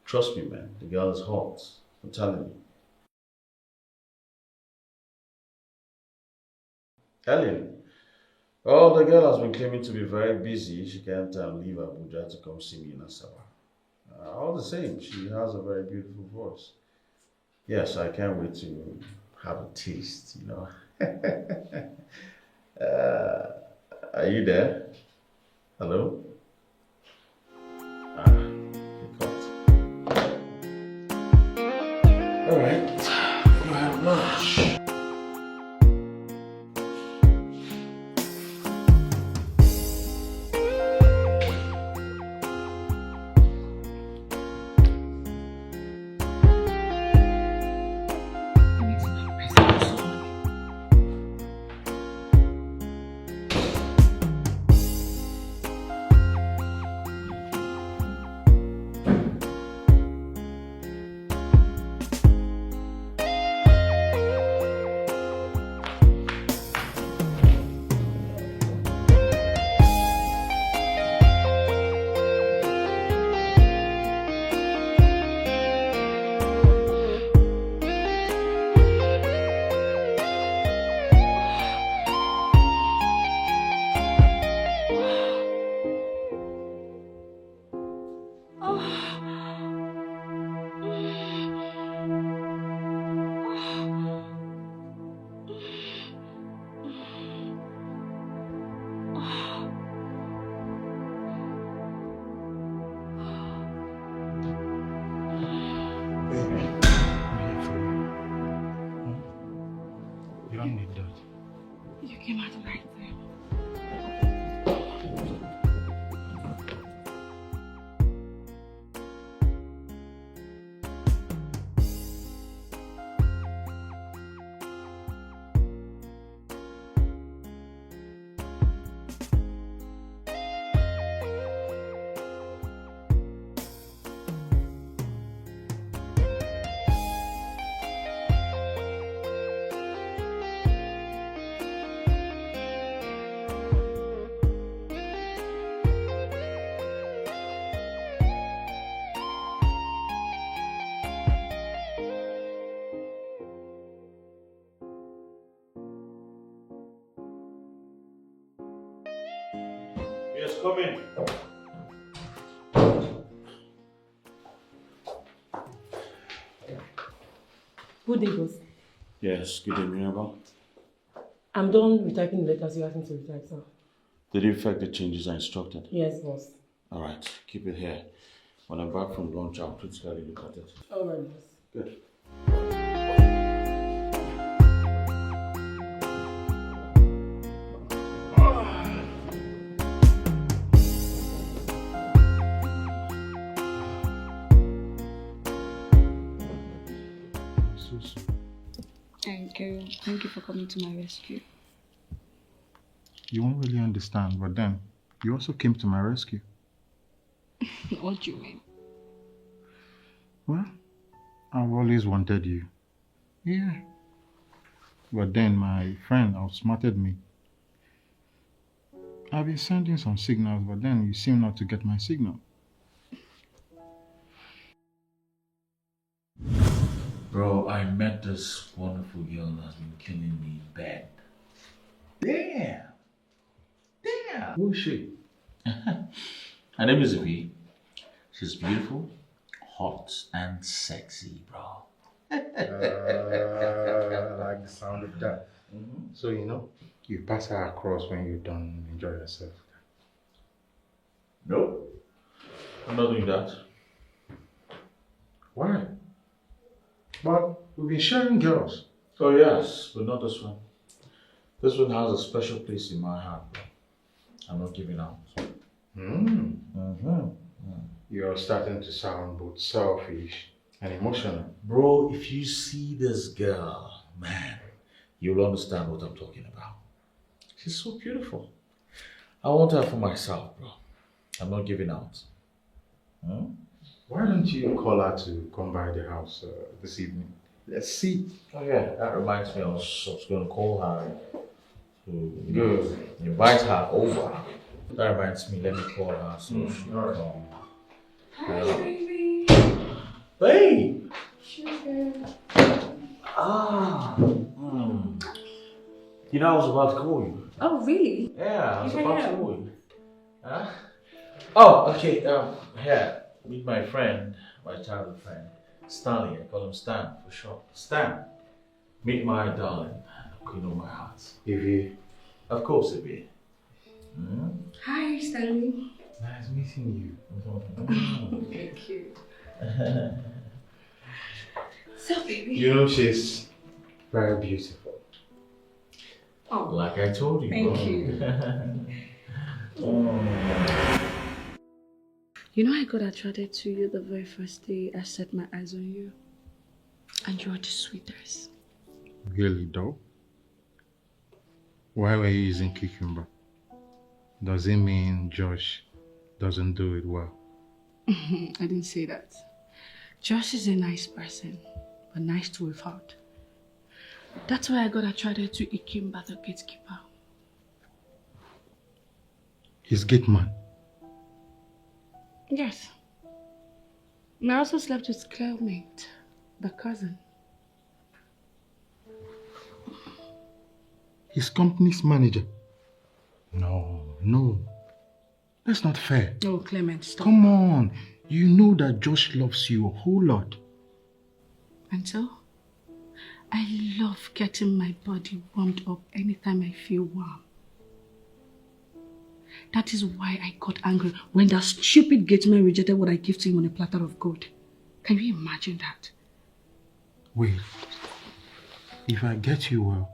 Trust me, man, the girl is hot. I'm telling you. Helen. Oh, the girl has been claiming to be very busy. She can't leave Abuja to come see me in Asaba. All the same, she has a very beautiful voice. Yes, I can't wait to have a taste, you know. Are you there? Hello? You cut. All right, you have lunch. Yes, come in. Good day, boss. Yes, good day, Mirabel. I'm done retyping the letters you asked me to retype, sir. Did you effect the changes I instructed? Yes, boss. Alright, keep it here. When I'm back from lunch, I'll critically look at it. Alright, boss. Good. Thank you for coming to my rescue. You won't really understand, but then you also came to my rescue. What do you mean? Well, I've always wanted you. Yeah. But then my friend outsmarted me. I've been sending some signals, but then you seem not to get my signal. Bro, I met this wonderful girl that's been killing me bad. Damn! Damn! Who is she? Her name is V. She's beautiful, hot, and sexy, bro. I like the sound of that. So, you pass her across when you're done enjoy yourself. Nope. I'm not doing that. Why? But we've been sharing girls. Oh, yes, but not this one. This one has a special place in my heart, bro. I'm not giving out. You're starting to sound both selfish and emotional. Bro, if you see this girl, man, you'll understand what I'm talking about. She's so beautiful. I want her for myself, bro. I'm not giving out. Why don't you call her to come by the house this evening? Let's see. Oh yeah, that reminds me, I was going to call her to Good. invite her over. That reminds me, let me call her so she can come. Hi, baby. Babe! Sugar. Ah. You know, I was about to call you. Oh, really? Yeah, I was You about hang to out. call you. Huh? Oh, okay. Here, meet my friend, my childhood friend, Stanley. I call him Stan for short. Stan, meet my darling, queen of my heart. Evie. Of course, Evie. Hi, Stanley. Nice meeting you. Thank you. So, baby. She's very beautiful. Oh, Like I told you, thank bro. you. You know, I got attracted to you the very first day I set my eyes on you. And you're the sweetest. Really, though? Why were you using cucumber? Does it mean Josh doesn't do it well? I didn't say that. Josh is a nice person, but nice to a fault. That's why I got attracted to Ikimba, the gatekeeper. He's gate man. Yes. And I also slept with Clearmate, the cousin. His company's manager. No. That's not fair. Oh, Clement, stop. Come on. You know that Josh loves you a whole lot. And so, I love getting my body warmed up anytime I feel warm. That is why I got angry when that stupid gate man rejected what I gave to him on a platter of gold. Can you imagine that? Wait. If I get you well,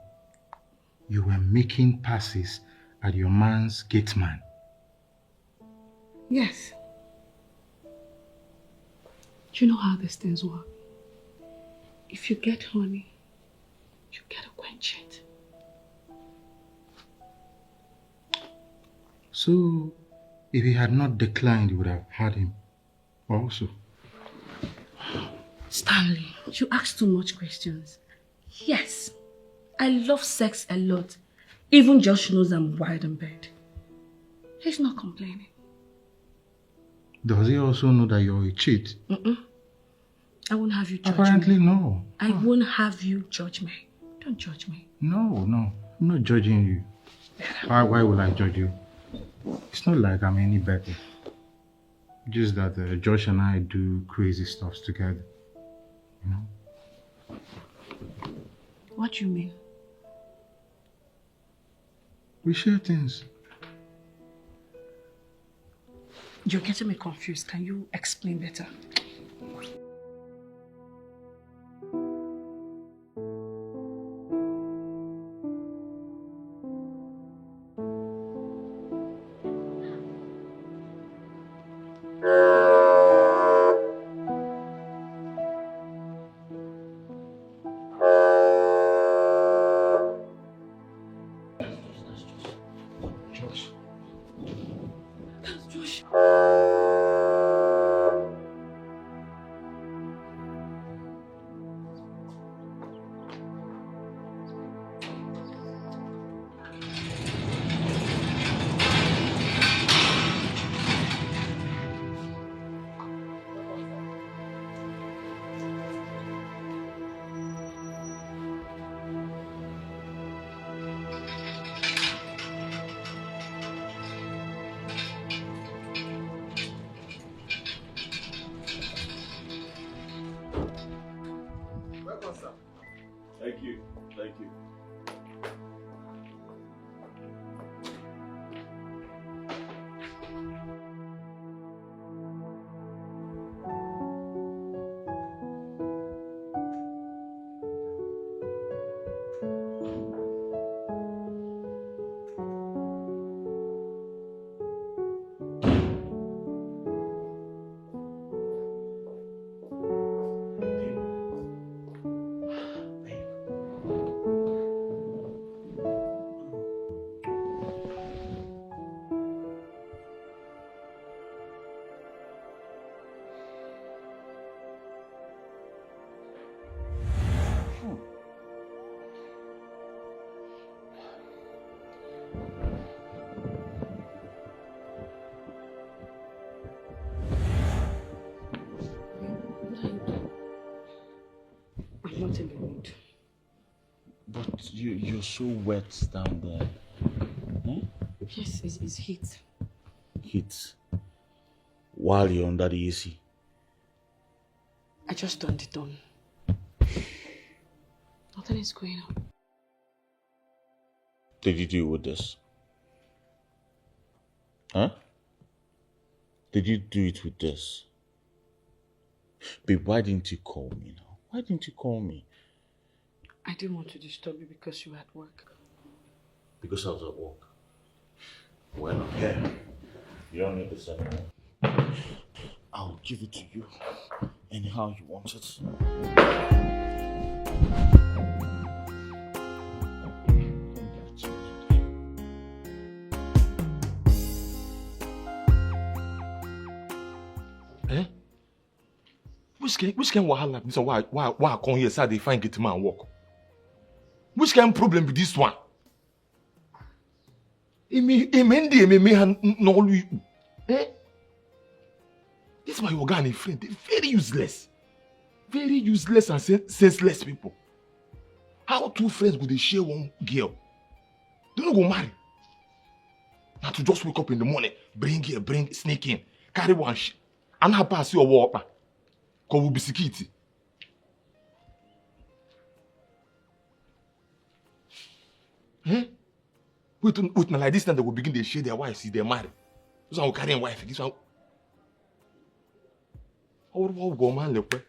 you were making passes at your man's gate man. Yes. Do you know how these things work? If you get honey, you gotta quench it. So, if he had not declined, you would have had him also. Stanley, you ask too much questions. Yes, I love sex a lot. Even Josh knows I'm wild in bed. He's not complaining. Does he also know that you're a cheat? I won't have you judge Apparently, me. no. I won't have you judge me. Don't judge me. No. I'm not judging you. Why would I judge you? It's not like I'm any better. Just that Josh and I do crazy stuff together. You know? What do you mean? We share things. You're getting me confused. Can you explain better? Thank you. Thank you. I'm not in the mood. But you're so wet down there. Hmm? Yes, it's heat. Heat. While you're under the AC. I just turned it on. Nothing is going on. Did you do it with this? Huh? Did you do it with this? Babe, why didn't you call me now? Why didn't you call me? I didn't want to disturb you because you were at work. Because I was at work. Well, I'm here. You don't need this anymore. I'll give it to you anyhow you want it. Eh? Which can wahala be so why I come here say they find get man work? Which kind problem with this one? Me no eh? This my organic friend, they're very useless. Very useless and senseless people. How two friends go they share one girl? They don't go marry. Now to just wake up in the morning, sneak in, carry one shit, and have pass your walk. Cause we be security. Eh? With like this time they will begin to share their wives, see their married. This one will carry a wife. This one. How will go man look?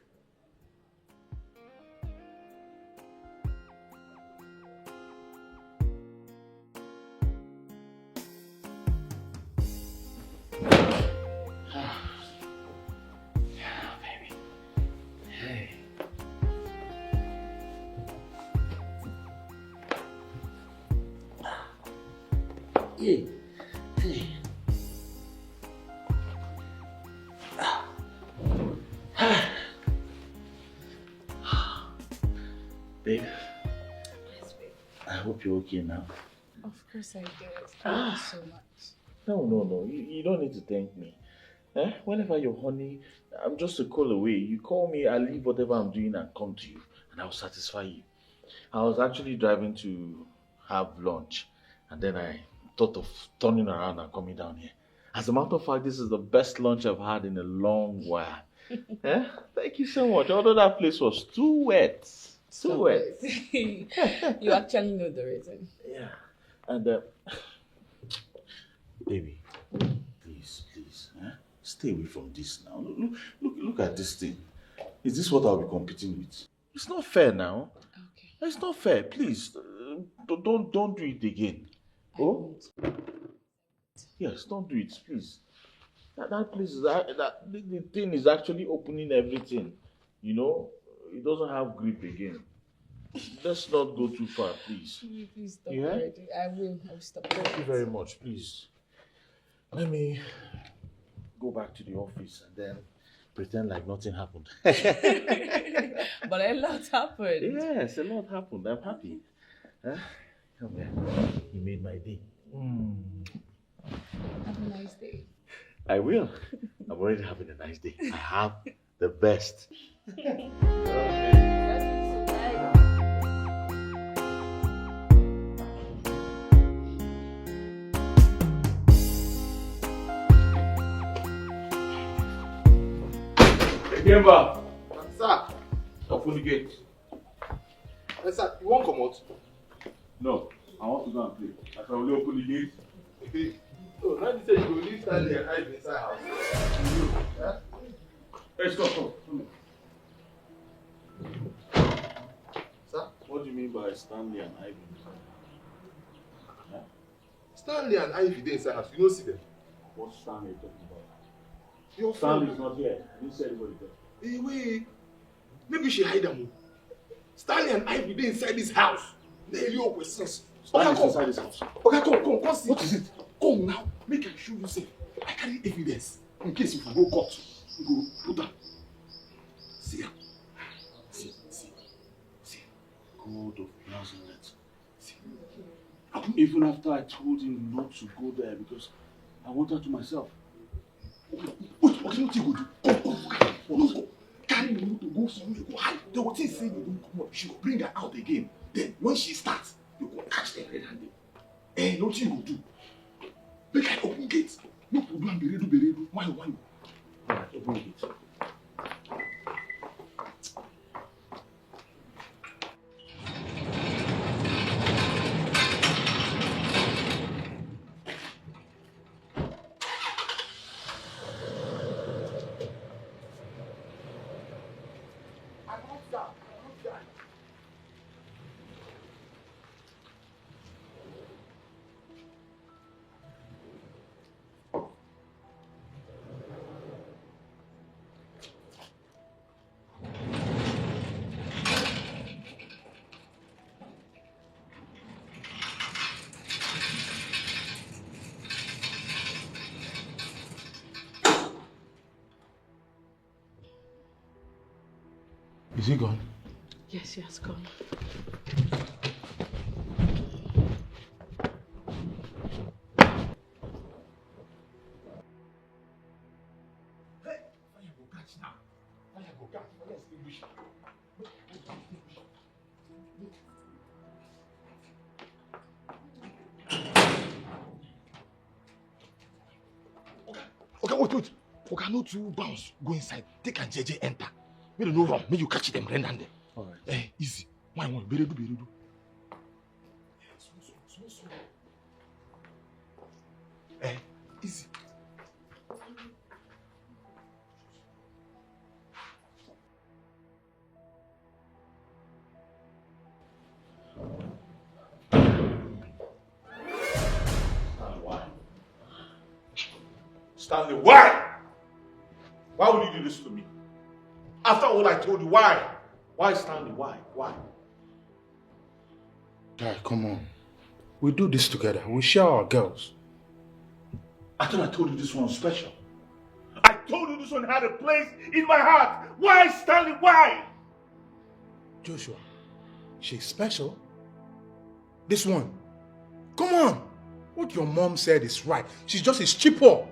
Hey. Hey. Babe. Yes, babe. I hope you're okay now. Of course I did. Thank you so much. No. You don't need to thank me. Eh? Whenever you're honey, I'm just a call away. You call me, I'll leave whatever I'm doing and come to you, and I'll satisfy you. I was actually driving to have lunch, and then I thought of turning around and coming down here. As a matter of fact, this is the best lunch I've had in a long while. Eh? Thank you so much. Although that place was too wet. So wet. You actually know the reason. Yeah. And, baby, please, stay away from this now. Look at this thing. Is this what I'll be competing with? It's not fair now. Okay. It's not fair. Please, don't do it again. Oh? Yes, don't do it, please. That place is the thing is actually opening everything. You know, it doesn't have grip again. Let's not go too far, please. Please stop already. I will stop. Thank you very much, please. Let me go back to the office and then pretend like nothing happened. But a lot happened. Yes, a lot happened. I'm happy. Huh? Come here. You made my day. Have a nice day. I will. I'm already having a nice day. I have the best. Remember, Sir, open the gate. sir, you won't come out? No, I want to go and play. I can only open the gate. So now you say you will leave Stanley and hide inside house. Huh? Let's go. Come. Sir? What do you mean by Stanley and Ivy? Huh? Stanley and Ivy dey inside house. You don't see them. What's Stanley talking about? Your Stanley's not here. I didn't say anybody there. Hey, wait. Maybe she hide them. Stanley and Ivy dey inside this house. They your questions. Stanley's inside this house. Okay, come see. What is it? Come now. Make I show you say. I carry evidence. In case if you go court, you go put them. See. God of Nazareth. See. Even after I told him not to go there because I want her to myself. Wait, what you go do? Go. Carry the to go somewhere, go hide. They will think say you don't come up. She will bring her out again. Then when she starts, you go catch them red-handed. What you go do? Make I open gates. No problem, be ready. Why? Alright, open the gate. Is he gone? Yes, he has gone. Okay, wait. Okay, no two bounce. Go inside. Take and JJ enter. Me don't know wrong. Me you catch them red-handed. Alright. Easy. Why want? Be ready. Easy. Stanley, why? Why would you do this to me? After all I told you, why? Why, Stanley? Why? Guy, come on. We do this together. We share our girls. I thought I told you this one was special. I told you this one had a place in my heart. Why, Stanley? Why? Joshua, she's special. This one. Come on. What your mom said is right. She's just a cheaper.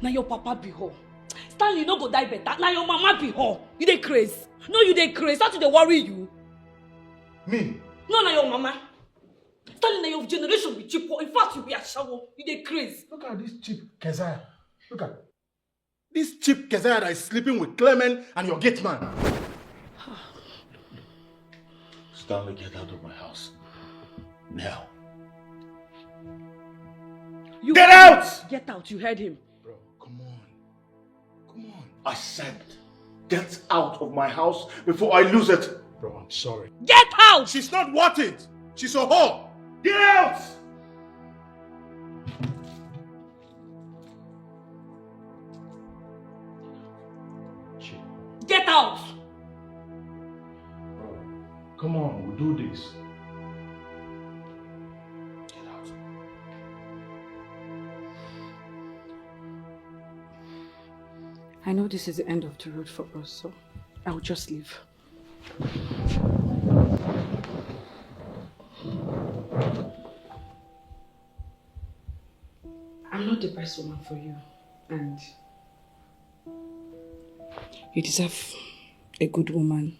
Now your papa be ho. Stanley no go die better. Now your mama be ho. You dey crazy. No, you dey crazy. Start to dey worry you. Me? No, na your mama. Stanley, na your generation be cheaper. In fact, you be a shower. You dey crazy. Look at this cheap Keziah. Look at this cheap Keziah that is sleeping with Clement and your gate man. Stanley, get out of my house. Now. You Get out! Get out, you heard him. Bro, come on. Come on. I said, get out of my house before I lose it. Bro, I'm sorry. Get out! She's not worth it. She's a whore. Get out! Get out! Bro, come on, we'll do this. Get out. I know this is the end of the road for us, so I'll just leave. I'm not the best woman for you, and you deserve a good woman.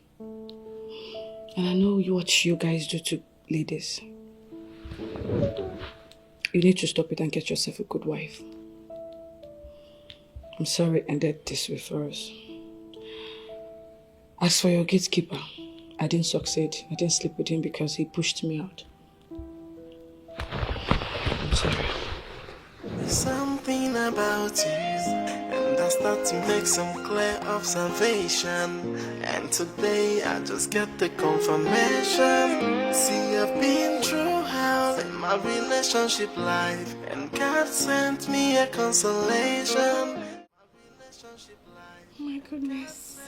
And I know what you guys do to ladies. You need to stop it and get yourself a good wife. I'm sorry it ended this way for us. As for your gatekeeper, I didn't succeed. I didn't sleep with him because he pushed me out. I'm sorry. There's something about you, and I start to make some clear observation. And today I just get the confirmation. See, I've been through hell in my relationship life, and God sent me a consolation. Oh my goodness.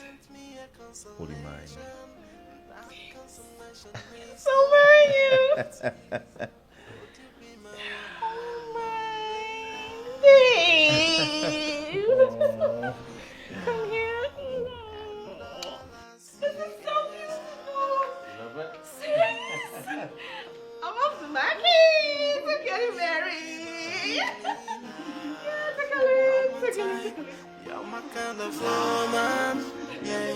Would you mind? So very cute. Come here. This is so beautiful. Love it? Serious? I'm off to my kids. I'm getting married. Yeah, take a look. You're my kind of woman, yeah.